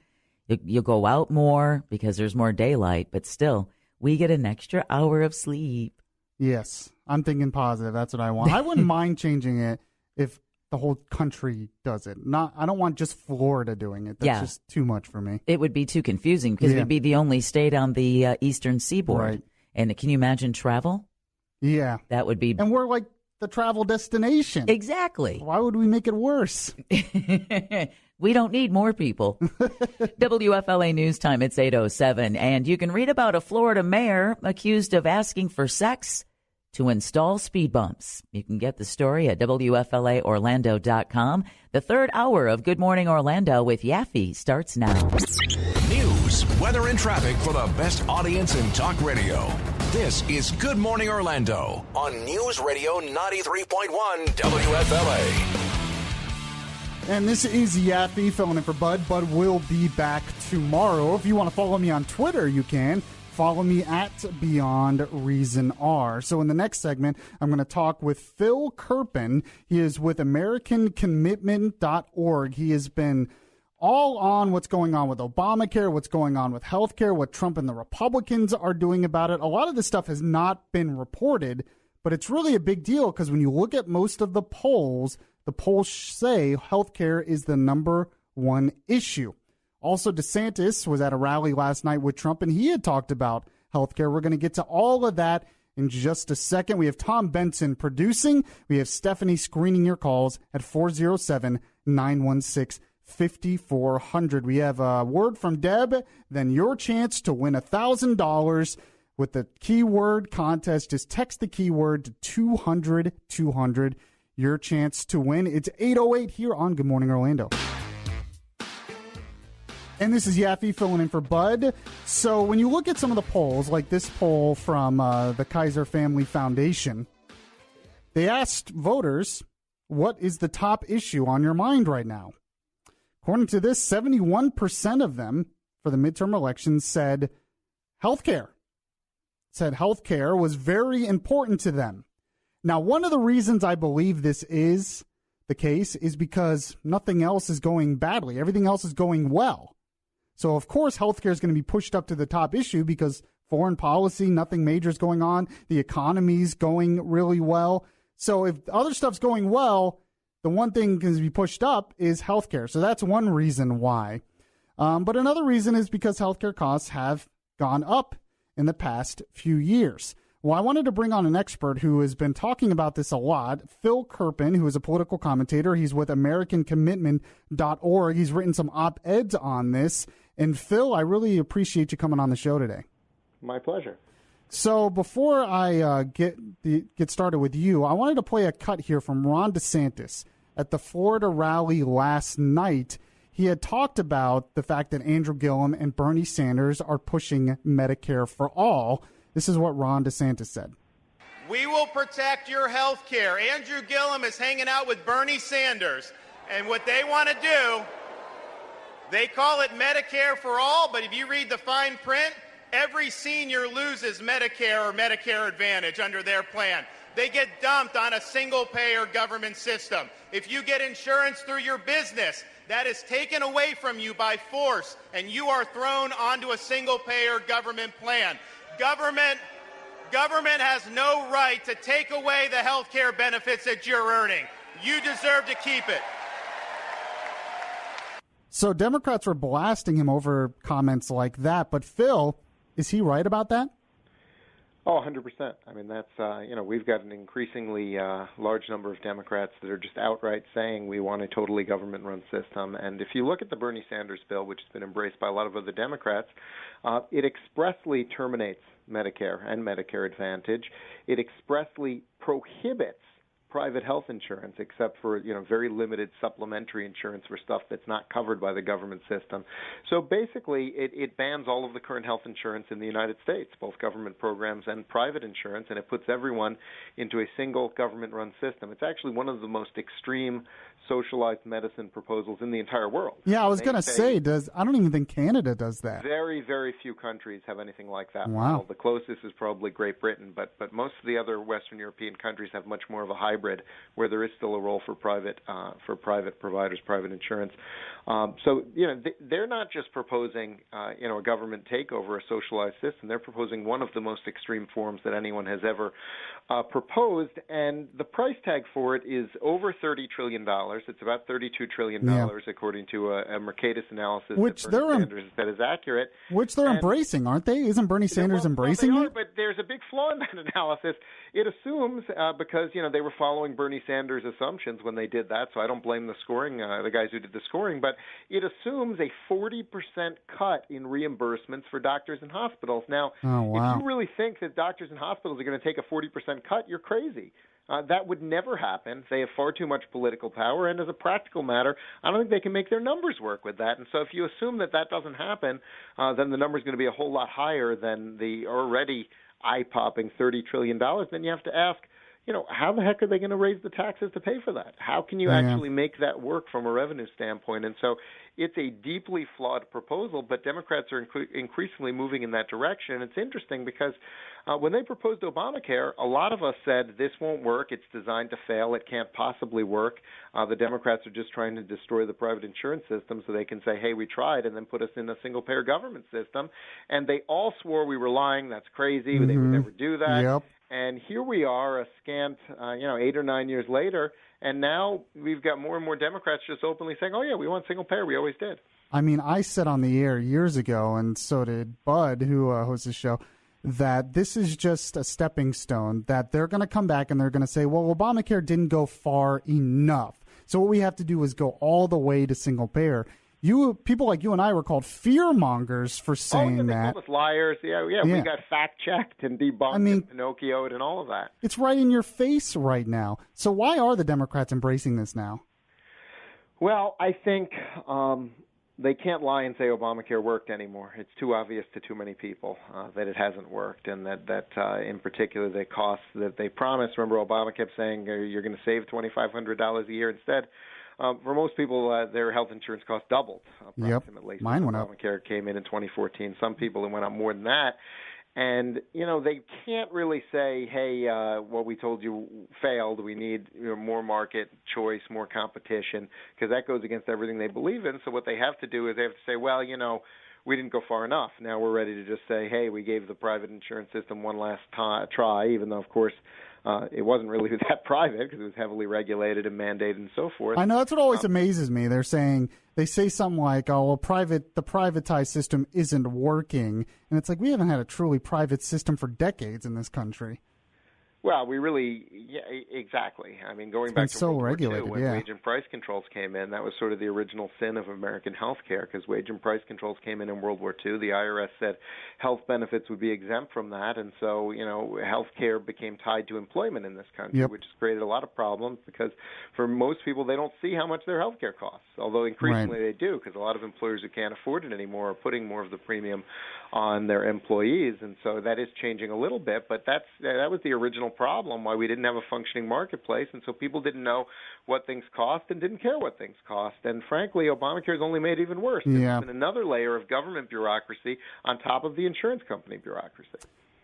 You'll go out more because there's more daylight, but still, we get an extra hour of sleep. Yes. I'm thinking positive. That's what I want. I wouldn't mind changing it if the whole country does it. I don't want just Florida doing it. That's just too much for me. It would be too confusing because we'd be the only state on the eastern seaboard. Right. And can you imagine travel? Yeah. That would be. And we're like the travel destination. Exactly. Why would we make it worse? We don't need more people. WFLA News Time, it's 8:07. And you can read about a Florida mayor accused of asking for sex to install speed bumps. You can get the story at WFLAOrlando.com. The third hour of Good Morning Orlando with Yaffee starts now. News, weather, and traffic for the best audience in talk radio. This is Good Morning Orlando on News Radio 93.1 WFLA. And this is Yaffee filling in for Bud. Bud will be back tomorrow. If you want to follow me on Twitter, you can. Follow me at Beyond Reason R. So in the next segment, I'm going to talk with Phil Kerpen. He is with AmericanCommitment.org. He has been all on what's going on with Obamacare, what's going on with healthcare, what Trump and the Republicans are doing about it. A lot of this stuff has not been reported, but it's really a big deal because when you look at most of the polls say healthcare is the number one issue. Also, DeSantis was at a rally last night with Trump, and he had talked about healthcare. We're going to get to all of that in just a second. We have Tom Benson producing. We have Stephanie screening your calls at 407-916-5400. We have a word from Deb, then your chance to win $1,000 with the keyword contest. Just text the keyword to 200-200. Your chance to win. It's 8:08 here on Good Morning Orlando. And this is Yaffee filling in for Bud. So when you look at some of the polls, like this poll from the Kaiser Family Foundation, they asked voters, what is the top issue on your mind right now? According to this, 71% of them for the midterm elections said healthcare. Said healthcare was very important to them. Now, one of the reasons I believe this is the case is because nothing else is going badly. Everything else is going well. So, of course, healthcare is going to be pushed up to the top issue because foreign policy, nothing major is going on. The economy's going really well. So if other stuff's going well, the one thing that can be pushed up is healthcare. So that's one reason why. But another reason is because healthcare costs have gone up in the past few years. Well, I wanted to bring on an expert who has been talking about this a lot, Phil Kerpen, who is a political commentator. He's with AmericanCommitment.org. He's written some op-eds on this. And Phil, I really appreciate you coming on the show today. My pleasure. So before I get started with you, I wanted to play a cut here from Ron DeSantis at the Florida rally last night. He had talked about the fact that Andrew Gillum and Bernie Sanders are pushing Medicare for all. This is what Ron DeSantis said. We will protect your health care. Andrew Gillum is hanging out with Bernie Sanders. And what they want to do, they call it Medicare for all, but if you read the fine print, every senior loses Medicare or Medicare Advantage under their plan. They get dumped on a single-payer government system. If you get insurance through your business, that is taken away from you by force, and you are thrown onto a single-payer government plan. Government has no right to take away the health care benefits that you're earning. You deserve to keep it. So Democrats were blasting him over comments like that, but Phil, is he right about that? Oh, 100%. I mean, that's, we've got an increasingly large number of Democrats that are just outright saying we want a totally government-run system. And if you look at the Bernie Sanders bill, which has been embraced by a lot of other Democrats, it expressly terminates Medicare and Medicare Advantage. It expressly prohibits private health insurance, except for very limited supplementary insurance for stuff that's not covered by the government system. So basically, it bans all of the current health insurance in the United States, both government programs and private insurance, and it puts everyone into a single government-run system. It's actually one of the most extreme socialized medicine proposals in the entire world. Yeah, I was going to say, I don't even think Canada does that. Very, very few countries have anything like that. Wow. Well, the closest is probably Great Britain, but most of the other Western European countries have much more of a hybrid where there is still a role for private providers, private insurance. They're not just proposing a government takeover, a socialized system. They're proposing one of the most extreme forms that anyone has ever proposed, and the price tag for it is over $30 trillion. It's about $32 trillion, according to a Mercatus analysis which that Bernie Sanders said is accurate. Which they're embracing, aren't they? Isn't Bernie Sanders embracing they are, it? But there's a big flaw in that analysis. It assumes, because they were following Bernie Sanders' assumptions when they did that, so I don't blame the guys who did the scoring, but it assumes a 40% cut in reimbursements for doctors and hospitals. Now, if you really think that doctors and hospitals are going to take a 40% cut, you're crazy. That would never happen. They have far too much political power, and as a practical matter, I don't think they can make their numbers work with that. And so if you assume that doesn't happen, then the number is going to be a whole lot higher than the already eye-popping $30 trillion. Then you have to ask, how the heck are they going to raise the taxes to pay for that? How can you actually make that work from a revenue standpoint? And so it's a deeply flawed proposal, but Democrats are increasingly moving in that direction. And it's interesting because when they proposed Obamacare, a lot of us said this won't work. It's designed to fail. It can't possibly work. The Democrats are just trying to destroy the private insurance system so they can say, hey, we tried, and then put us in a single-payer government system. And they all swore we were lying. That's crazy. They would never do that. Yep. And here we are, a scant, 8 or 9 years later, and now we've got more and more Democrats just openly saying, oh, yeah, we want single payer. We always did. I mean, I said on the air years ago, and so did Bud, who hosts the show, that this is just a stepping stone, that they're going to come back and they're going to say, well, Obamacare didn't go far enough. So what we have to do is go all the way to single payer. People like you and I were called fear mongers for saying they that. called us liars. Yeah, we got fact checked and debunked and Pinocchio'd and all of that. It's right in your face right now. So why are the Democrats embracing this now? Well, I think they can't lie and say Obamacare worked anymore. It's too obvious to too many people that it hasn't worked, and that in particular the costs that they promised. Remember, Obama kept saying you're going to save $2,500 a year instead. For most people, their health insurance costs doubled approximately. Yep. Mine went up. Obamacare came in 2014. Some people, it went up more than that. And, they can't really say, hey, what we told you failed. We need more market choice, more competition, because that goes against everything they believe in. So what they have to do is they have to say, well, we didn't go far enough. Now we're ready to just say, hey, we gave the private insurance system one last try, even though, of course, it wasn't really that private because it was heavily regulated and mandated and so forth. I know, that's what always amazes me. They say something like, oh, well, the privatized system isn't working. And it's like, we haven't had a truly private system for decades in this country. Well, exactly. I mean, going back to World War II, when wage and price controls came in, that was sort of the original sin of American health care, because wage and price controls came in World War II. The IRS said health benefits would be exempt from that, and so, health care became tied to employment in this country, which has created a lot of problems, because for most people, they don't see how much their health care costs, although increasingly they do, because a lot of employers who can't afford it anymore are putting more of the premium on their employees, and so that is changing a little bit, but that was the original problem, why we didn't have a functioning marketplace, and so people didn't know what things cost and didn't care what things cost. And frankly, Obamacare has only made it even worse. There's been another layer of government bureaucracy on top of the insurance company bureaucracy.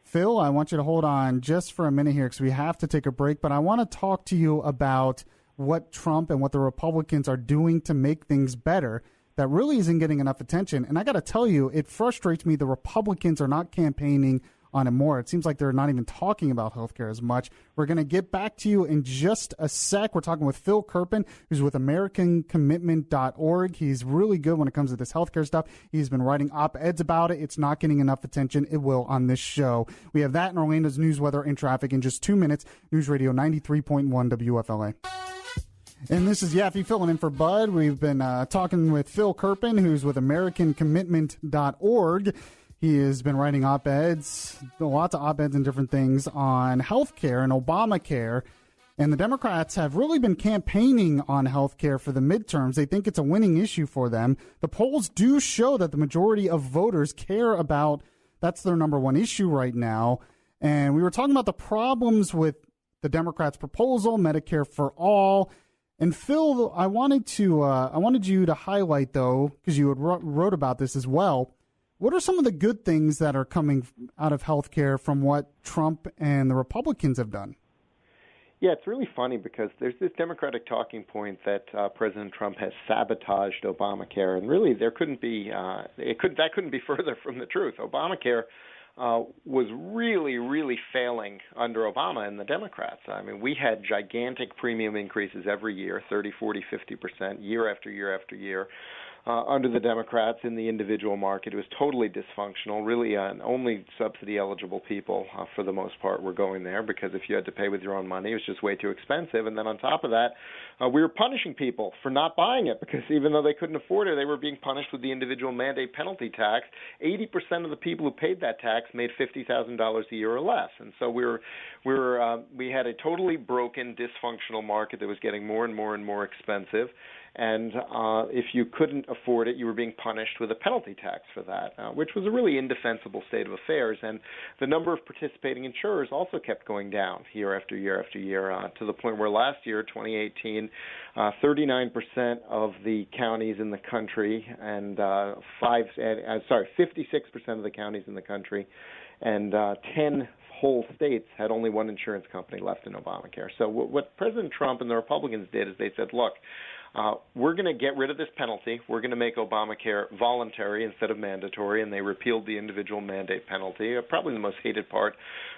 Phil, I want you to hold on just for a minute here because we have to take a break, but I want to talk to you about what Trump and what the Republicans are doing to make things better that really isn't getting enough attention. And I got to tell you, it frustrates me the Republicans are not campaigning on it more. It seems like they're not even talking about healthcare as much. We're going to get back to you in just a sec. We're talking with Phil Kerpen, who's with AmericanCommitment.org. He's really good when it comes to this healthcare stuff. He's been writing op-eds about it. It's not getting enough attention. It will on this show. We have that in Orlando's news, weather, and traffic in just 2 minutes. News Radio 93.1 WFLA. And this is Yaffee filling in for Bud. We've been talking with Phil Kerpen, who's with AmericanCommitment.org. He has been writing op-eds, lots of op-eds and different things on healthcare and Obamacare. And the Democrats have really been campaigning on healthcare for the midterms. They think it's a winning issue for them. The polls do show that the majority of voters care about, that's their number one issue right now. And we were talking about the problems with the Democrats' proposal, Medicare for All. And Phil, I wanted you to highlight, though, because you had wrote about this as well, what are some of the good things that are coming out of healthcare from what Trump and the Republicans have done? Yeah, it's really funny because there's this Democratic talking point that President Trump has sabotaged Obamacare, and really there couldn't be that couldn't be further from the truth. Obamacare was really, really failing under Obama and the Democrats. I mean, we had gigantic premium increases every year, 30, 40, 50%, year after year after year. Under the Democrats in the individual market. It was totally dysfunctional. Really, only subsidy-eligible people, for the most part, were going there because if you had to pay with your own money, it was just way too expensive. And then on top of that, we were punishing people for not buying it because even though they couldn't afford it, they were being punished with the individual mandate penalty tax. 80% of the people who paid that tax made $50,000 a year or less. And so we had a totally broken, dysfunctional market that was getting more and more and more expensive. And if you couldn't afford it, you were being punished with a penalty tax for that, which was a really indefensible state of affairs. And the number of participating insurers also kept going down year after year after year, to the point where last year, 2018, 39% of the counties in the country and 56% of the counties in the country and 10 whole states had only one insurance company left in Obamacare. So what President Trump and the Republicans did is they said, look, we're going to get rid of this penalty. We're going to make Obamacare voluntary instead of mandatory, and they repealed the individual mandate penalty, probably the most hated part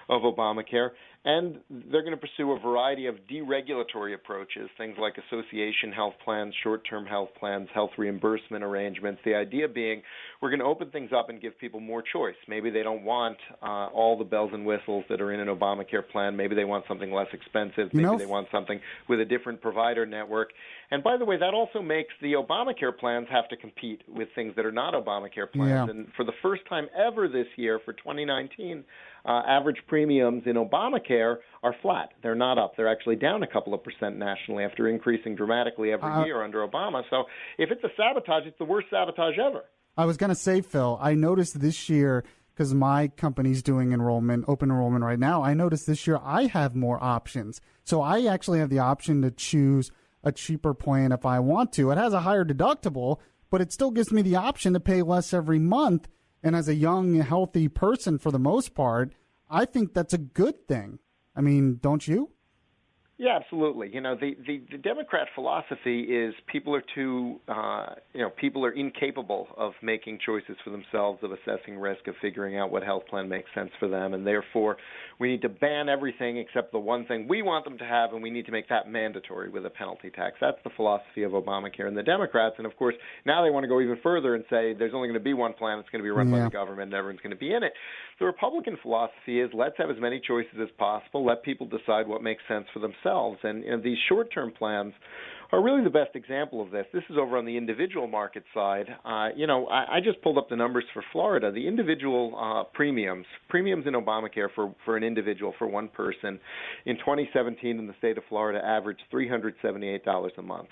of Obamacare. And they're going to pursue a variety of deregulatory approaches, things like association health plans, short-term health plans, health reimbursement arrangements. The idea being we're going to open things up and give people more choice. Maybe they don't want all the bells and whistles that are in an Obamacare plan. Maybe they want something less expensive. Maybe they want something with a different provider network. And by the way, that also makes the Obamacare plans have to compete with things that are not Obamacare plans. Yeah. And for the first time ever this year, for 2019, average premiums in Obamacare are flat. They're not up. They're actually down a couple of percent nationally after increasing dramatically every year under Obama. So if it's a sabotage, it's the worst sabotage ever. I was going to say, Phil, I noticed this year, because my company's doing open enrollment right now, I noticed this year I have more options. So I actually have the option to choose a cheaper plan if I want to. It has a higher deductible, but it still gives me the option to pay less every month. And as a young, healthy person, for the most part, I think that's a good thing. I mean, don't you? Yeah, absolutely. The Democrat philosophy is people are people are incapable of making choices for themselves, of assessing risk, of figuring out what health plan makes sense for them, and therefore we need to ban everything except the one thing we want them to have, and we need to make that mandatory with a penalty tax. That's the philosophy of Obamacare and the Democrats, and of course now they want to go even further and say there's only going to be one plan, it's going to be run by the government, and everyone's going to be in it. The Republican philosophy is let's have as many choices as possible, let people decide what makes sense for themselves. And these short-term plans are really the best example of this. This is over on the individual market side. I just pulled up the numbers for Florida. The individual premiums in Obamacare for an individual, for one person, in 2017 in the state of Florida averaged $378 a month.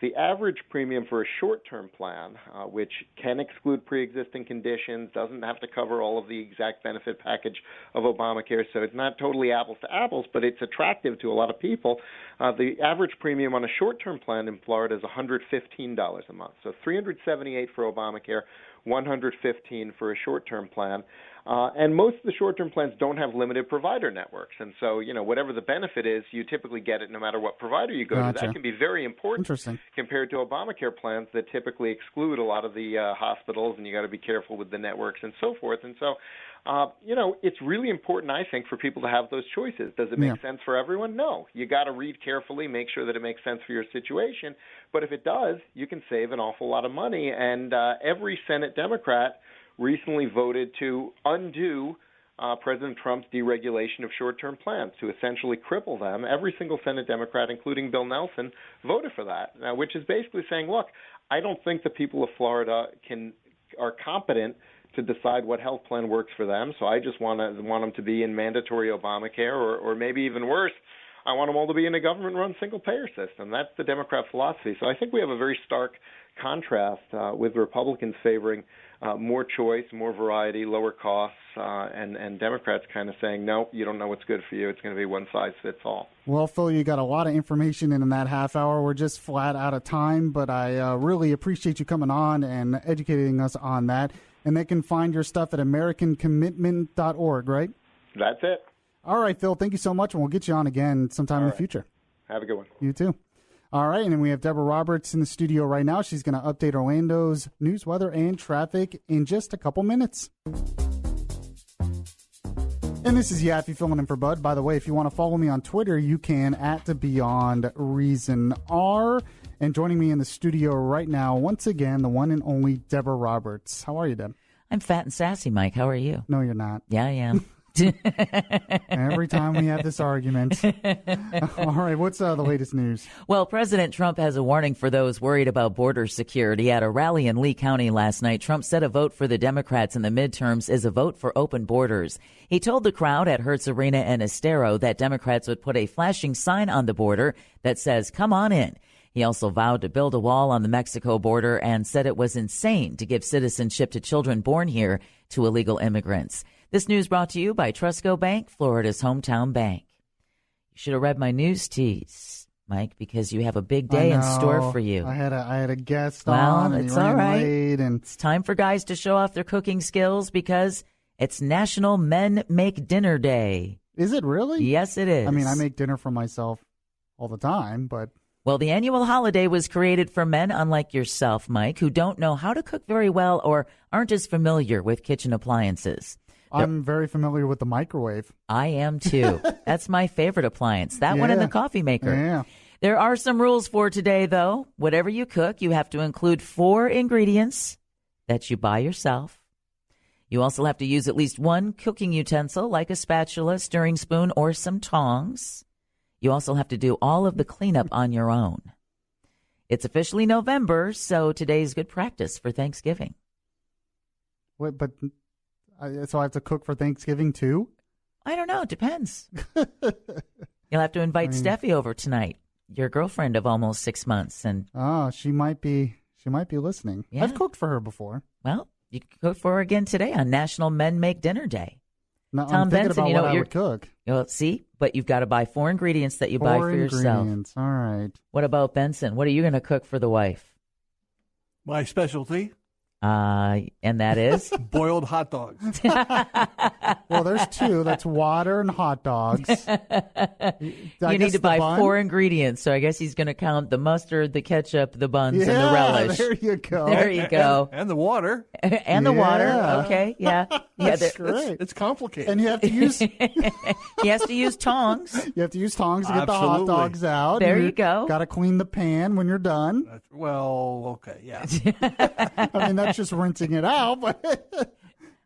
The average premium for a short-term plan, which can exclude pre-existing conditions, doesn't have to cover all of the exact benefit package of Obamacare, so it's not totally apples to apples, but it's attractive to a lot of people. The average premium on a short-term plan in Florida is $115 a month. So $378 for Obamacare, $115 for a short-term plan. And most of the short-term plans don't have limited provider networks. And so, whatever the benefit is, you typically get it no matter what provider you go to. That can be very important compared to Obamacare plans that typically exclude a lot of the hospitals, and you got to be careful with the networks and so forth. And so, it's really important, I think, for people to have those choices. Does it make sense for everyone? No. You got to read carefully, make sure that it makes sense for your situation. But if it does, you can save an awful lot of money. And every Senate Democrat recently voted to undo President Trump's deregulation of short-term plans, to essentially cripple them. Every single Senate Democrat, including Bill Nelson, voted for that, which is basically saying, look, I don't think the people of Florida are competent to decide what health plan works for them, so I just want them to be in mandatory Obamacare, or maybe even worse, I want them all to be in a government-run single-payer system. That's the Democrat philosophy. So I think we have a very stark contrast with Republicans favoring more choice, more variety, lower costs, and Democrats kind of saying, no, you don't know what's good for you. It's going to be one size fits all. Well, Phil, you got a lot of information in that half hour. We're just flat out of time, but I really appreciate you coming on and educating us on that. And they can find your stuff at AmericanCommitment.org, right? That's it. All right, Phil, thank you so much, and we'll get you on again sometime in the future. Have a good one. You too. All right, and then we have Deborah Roberts in the studio right now. She's going to update Orlando's news, weather, and traffic in just a couple minutes. And this is Yaffee filling in for Bud. By the way, if you want to follow me on Twitter, you can at BeyondReasonR. And joining me in the studio right now, once again, the one and only Deborah Roberts. How are you, Deb? I'm fat and sassy, Mike. How are you? No, you're not. Yeah, I am. Every time we have this argument. All right, what's the latest news? Well, President Trump has a warning for those worried about border security. At a rally in Lee County last night, Trump said a vote for the Democrats in the midterms is a vote for open borders. He told the crowd at Hertz Arena in Estero that Democrats would put a flashing sign on the border that says, "Come on in." He also vowed to build a wall on the Mexico border and said it was insane to give citizenship to children born here to illegal immigrants. This news brought to you by Trusco Bank, Florida's hometown bank. You should have read my news tease, Mike, because you have a big day in store for you. I had a guest on, and it's all right. And it's time for guys to show off their cooking skills because it's National Men Make Dinner Day. Is it really? Yes, it is. I mean, I make dinner for myself all the time, but... Well, the annual holiday was created for men unlike yourself, Mike, who don't know how to cook very well or aren't as familiar with kitchen appliances. I'm very familiar with the microwave. I am, too. That's my favorite appliance. That one and the coffee maker. Yeah. There are some rules for today, though. Whatever you cook, you have to include 4 ingredients that you buy yourself. You also have to use at least one cooking utensil, like a spatula, stirring spoon, or some tongs. You also have to do all of the cleanup on your own. It's officially November, so today's good practice for Thanksgiving. Wait, but so I have to cook for Thanksgiving too? I don't know. It depends. You'll have to invite Steffi over tonight, your girlfriend of almost 6 months, and she might be listening. Yeah. I've cooked for her before. Well, you can cook for her again today on National Men Make Dinner Day. No, Tom I'm thinking Benson, about you know what I would cook. See, but you've got to buy 4 ingredients that you buy for yourself. All right. What about Benson? What are you going to cook for the wife? My specialty, And that is? Boiled hot dogs. Well, there's two. That's water and hot dogs. You need to buy 4 ingredients. So I guess he's going to count the mustard, the ketchup, the buns, and the relish. There you go. There you go. And the water. And the water. Okay. Yeah. That's great. It's complicated. And you have to use... He has to use tongs. You have to use tongs to get the hot dogs out. There you go. Got to clean the pan when you're done. Well, okay, yeah. I mean, that's just rinsing it out, but...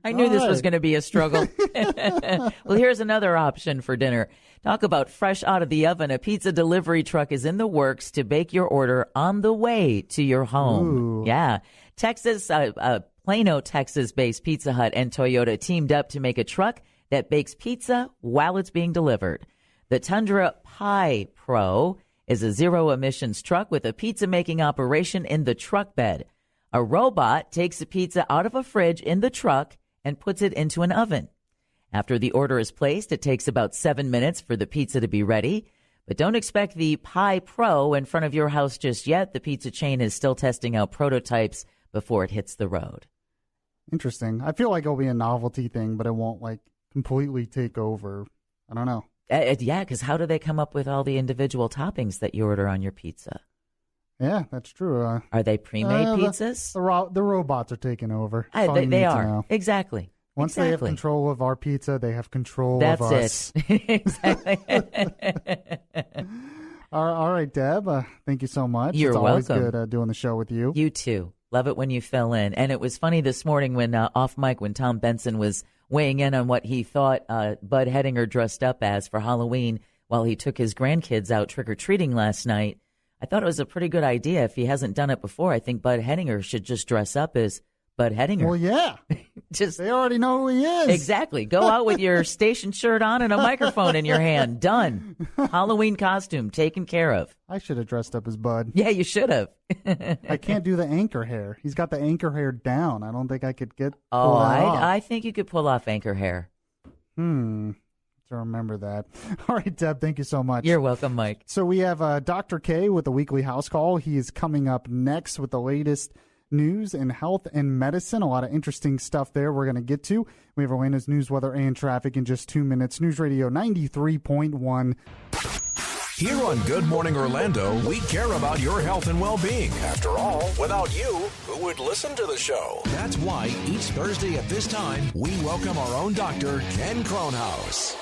I knew this was going to be a struggle. Well, here's another option for dinner. Talk about fresh out of the oven. A pizza delivery truck is in the works to bake your order on the way to your home. Ooh. Yeah. Plano, Texas-based Pizza Hut and Toyota teamed up to make a truck that bakes pizza while it's being delivered. The Tundra Pie Pro is a zero-emissions truck with a pizza-making operation in the truck bed. A robot takes the pizza out of a fridge in the truck and puts it into an oven. After the order is placed, it takes about 7 minutes for the pizza to be ready. But don't expect the Pie Pro in front of your house just yet. The pizza chain is still testing out prototypes before it hits the road. Interesting. I feel like it'll be a novelty thing, but it won't completely take over. I don't know. Yeah, because how do they come up with all the individual toppings that you order on your pizza? Yeah, that's true. Are they pre-made pizzas? The robots are taking over. They are. Know. Exactly. Once they have control of our pizza, they have control of us. That's it. Exactly. All right, Deb. Thank you so much. You're welcome. It's always good doing the show with you. You too. Love it when you fill in. And it was funny this morning when off mic, when Tom Benson was weighing in on what he thought Bud Hedinger dressed up as for Halloween while he took his grandkids out trick-or-treating last night. I thought it was a pretty good idea. If he hasn't done it before, I think Bud Hedinger should just dress up as Bud Hedinger. Well, yeah. They already know who he is. Exactly. Go out with your station shirt on and a microphone in your hand. Done. Halloween costume taken care of. I should have dressed up as Bud. Yeah, you should have. I can't do the anchor hair. He's got the anchor hair down. I don't think I could pull that off. I think you could pull off anchor hair. To remember that. All right, Deb, thank you so much. You're welcome, Mike. So we have Dr. K with the weekly house call. He is coming up next with the latest news in health and medicine. A lot of interesting stuff there we're going to get to. We have Orlando's news, weather, and traffic in just 2 minutes. News Radio 93.1. Here on Good Morning Orlando, we care about your health and well-being. After all, without you, who would listen to the show? That's why each Thursday at this time, we welcome our own doctor, Ken Kronhaus.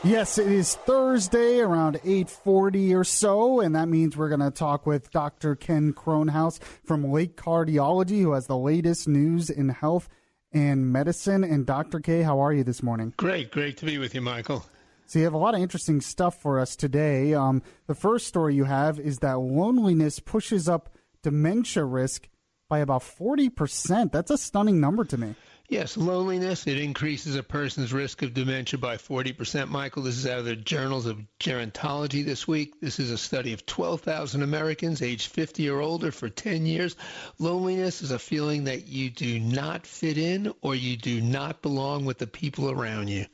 Yes, it is Thursday around 8:40 or so, and that means we're going to talk with Dr. Ken Kronhaus from Lake Cardiology, who has the latest news in health and medicine. And Dr. K, how are you this morning? Great to be with you, Michael. So you have a lot of interesting stuff for us today. The first story you have is that loneliness pushes up dementia risk by about 40%. That's a stunning number to me. Yes, loneliness, it increases a person's risk of dementia by 40%. Michael, this is out of the Journals of Gerontology this week. This is a study of 12,000 Americans aged 50 or older for 10 years. Loneliness is a feeling that you do not fit in or you do not belong with the people around you.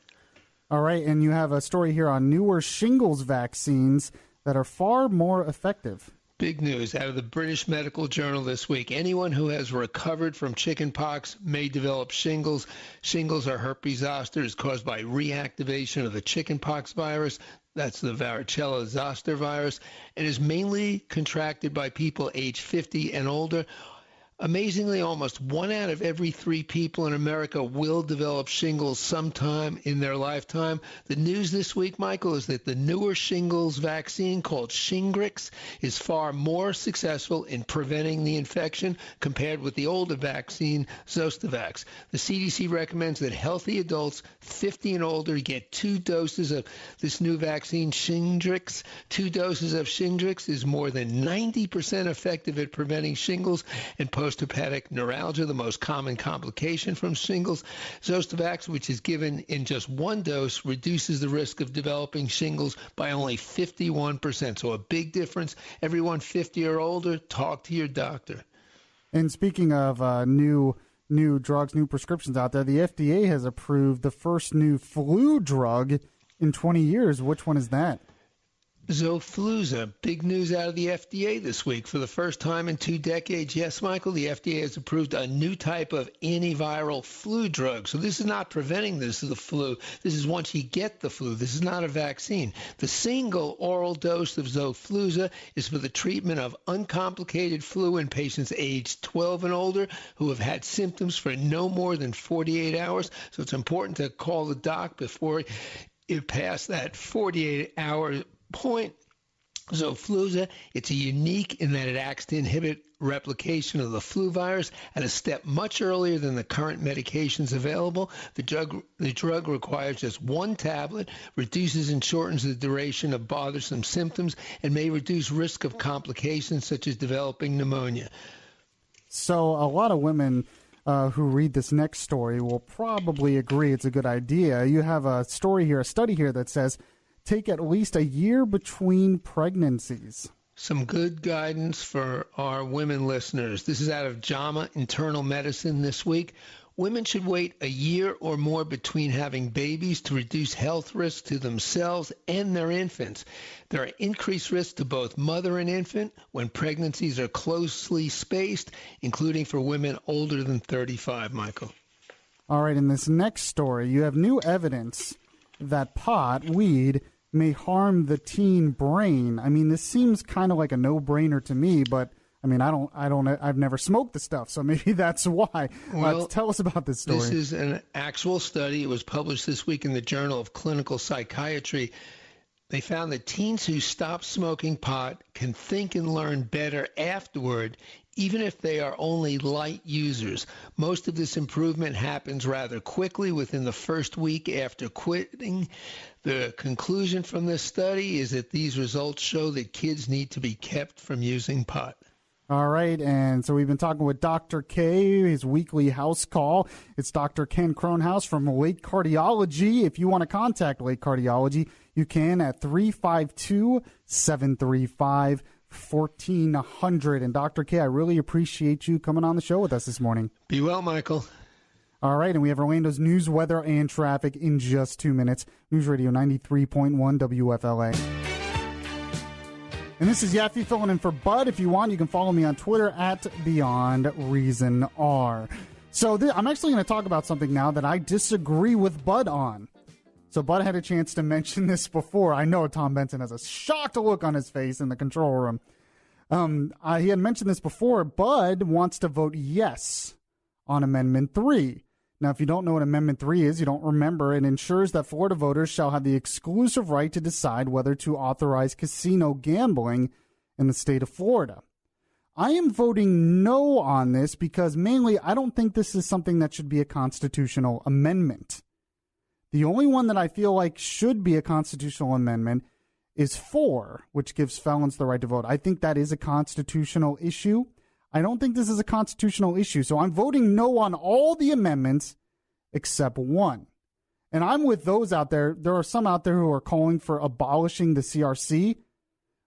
All right, and you have a story here on newer shingles vaccines that are far more effective. Big news out of the British Medical Journal this week. Anyone who has recovered from chickenpox may develop shingles. Shingles are herpes zoster. It's caused by reactivation of the chickenpox virus. That's the varicella zoster virus, and is mainly contracted by people age 50 and older. Amazingly, almost 1 out of every 3 people in America will develop shingles sometime in their lifetime. The news this week, Michael, is that the newer shingles vaccine called Shingrix is far more successful in preventing the infection compared with the older vaccine, Zostavax. The CDC recommends that healthy adults 50 and older get 2 doses of this new vaccine, Shingrix. 2 doses of Shingrix is more than 90% effective at preventing shingles and post-herpetic neuralgia, the most common complication from shingles. Zostavax, which is given in just 1 dose, reduces the risk of developing shingles by only 51%. So a big difference. Everyone 50 or older, talk to your doctor. And speaking of new drugs, new prescriptions out there, the FDA has approved the first new flu drug in 20 years. Which one is that? Xofluza, big news out of the FDA this week. For the first time in 2 decades, yes, Michael, the FDA has approved a new type of antiviral flu drug. So this is not preventing the flu. This is once you get the flu. This is not a vaccine. The single oral dose of Xofluza is for the treatment of uncomplicated flu in patients aged 12 and older who have had symptoms for no more than 48 hours. So it's important to call the doc before you pass that 48-hour point. Xofluza, it's unique in that it acts to inhibit replication of the flu virus at a step much earlier than the current medications available. The drug requires just 1 tablet, reduces and shortens the duration of bothersome symptoms, and may reduce risk of complications such as developing pneumonia. So a lot of women who read this next story will probably agree it's a good idea. You have a study here that says take at least a year between pregnancies. Some good guidance for our women listeners. This is out of JAMA Internal Medicine this week. Women should wait a year or more between having babies to reduce health risks to themselves and their infants. There are increased risks to both mother and infant when pregnancies are closely spaced, including for women older than 35, Michael. All right, in this next story, you have new evidence that weed, may harm the teen brain. I mean, this seems kind of like a no-brainer to me, but I mean, I've never smoked the stuff, so maybe that's why. Well, tell us about this story. This is an actual study. It was published this week in the Journal of Clinical Psychiatry. They found that teens who stop smoking pot can think and learn better afterward, even if they are only light users. Most of this improvement happens rather quickly within the first week after quitting. The conclusion from this study is that these results show that kids need to be kept from using pot. All right, and so we've been talking with Dr. K, his weekly house call. It's Dr. Ken Cronhouse from Lake Cardiology. If you want to contact Lake Cardiology, you can at 352-735-1400. And Dr. K, I really appreciate you coming on the show with us this morning. Be well, Michael. All right, and we have Orlando's news, weather, and traffic in just 2 minutes. News Radio 93.1 WFLA. And this is Yaffee filling in for Bud. If you want, you can follow me on Twitter at BeyondReasonR. So I'm actually going to talk about something now that I disagree with Bud on. So Bud had a chance to mention this before. I know Tom Benson has a shocked look on his face in the control room. He had mentioned this before. Bud wants to vote yes on Amendment 3. Now, if you don't know what Amendment 3 is, you don't remember, it ensures that Florida voters shall have the exclusive right to decide whether to authorize casino gambling in the state of Florida. I am voting no on this because mainly I don't think this is something that should be a constitutional amendment. The only one that I feel like should be a constitutional amendment is 4, which gives felons the right to vote. I think that is a constitutional issue. I don't think this is a constitutional issue, so I'm voting no on all the amendments except 1. And I'm with those out there. There are some out there who are calling for abolishing the CRC,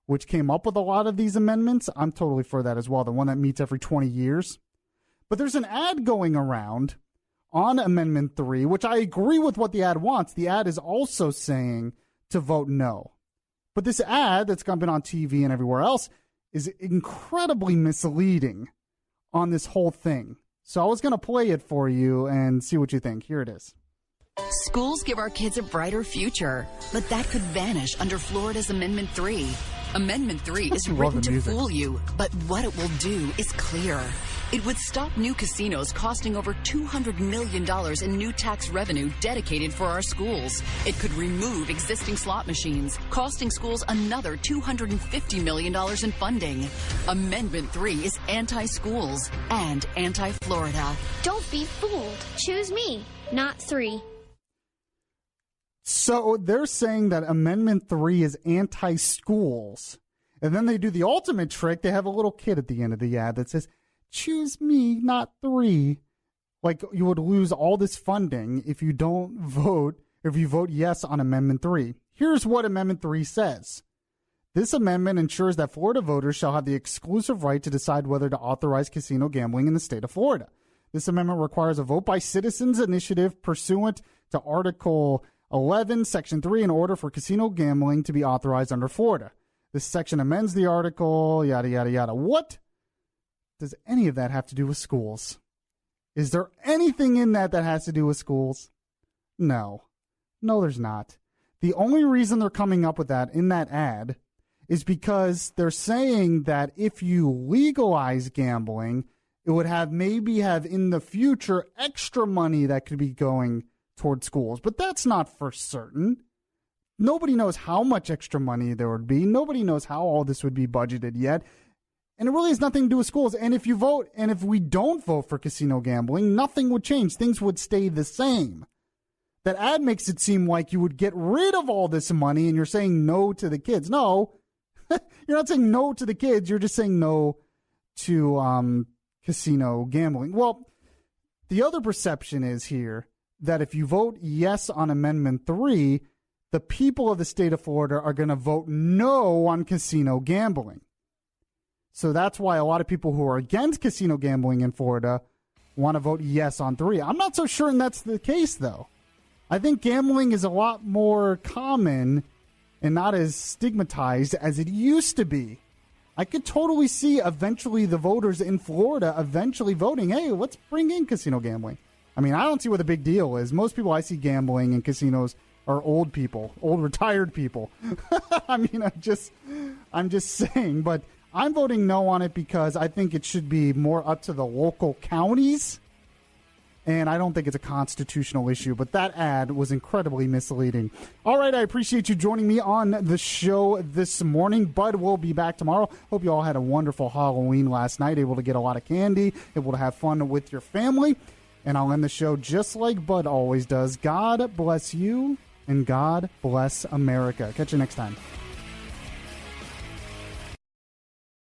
which came up with a lot of these amendments. I'm totally for that as well, the one that meets every 20 years. But there's an ad going around on Amendment 3, which I agree with what the ad wants. The ad is also saying to vote no. But this ad that's been on TV and everywhere else is incredibly misleading on this whole thing. So I was going to play it for you and see what you think. Here it is. Schools give our kids a brighter future, but that could vanish under Florida's Amendment 3. Amendment 3 is written to fool you, but what it will do is clear. It would stop new casinos costing over $200 million in new tax revenue dedicated for our schools. It could remove existing slot machines, costing schools another $250 million in funding. Amendment 3 is anti-schools and anti-Florida. Don't be fooled. Choose me, not 3. So they're saying that Amendment 3 is anti-schools. And then they do the ultimate trick. They have a little kid at the end of the ad that says, choose me, not 3. Like you would lose all this funding if you don't vote, if you vote yes on Amendment 3. Here's what Amendment 3 says. This amendment ensures that Florida voters shall have the exclusive right to decide whether to authorize casino gambling in the state of Florida. This amendment requires a vote by citizens initiative pursuant to Article 11, Section 3, in order for casino gambling to be authorized under Florida. This section amends the article, yada, yada, yada. What does any of that have to do with schools? Is there anything in that has to do with schools? No. No, there's not. The only reason they're coming up with that in that ad is because they're saying that if you legalize gambling, it would maybe have in the future extra money that could be going toward schools. But that's not for certain. Nobody knows how much extra money there would be. Nobody knows how all this would be budgeted yet. And it really has nothing to do with schools. And if you vote, and if we don't vote for casino gambling, nothing would change. Things would stay the same. That ad makes it seem like you would get rid of all this money and you're saying no to the kids. No, you're not saying no to the kids. You're just saying no to casino gambling. Well, the other perception is here that if you vote yes on Amendment 3, the people of the state of Florida are going to vote no on casino gambling. So that's why a lot of people who are against casino gambling in Florida want to vote yes on 3. I'm not so sure that's the case, though. I think gambling is a lot more common and not as stigmatized as it used to be. I could totally see eventually the voters in Florida eventually voting, hey, let's bring in casino gambling. I mean, I don't see what the big deal is. Most people I see gambling in casinos are old people, old retired people. I mean, I'm just saying, but I'm voting no on it because I think it should be more up to the local counties, and I don't think it's a constitutional issue. But that ad was incredibly misleading. All right, I appreciate you joining me on the show this morning. Bud will be back tomorrow. Hope you all had a wonderful Halloween last night, able to get a lot of candy, able to have fun with your family. And I'll end the show just like Bud always does. God bless you, and God bless America. Catch you next time.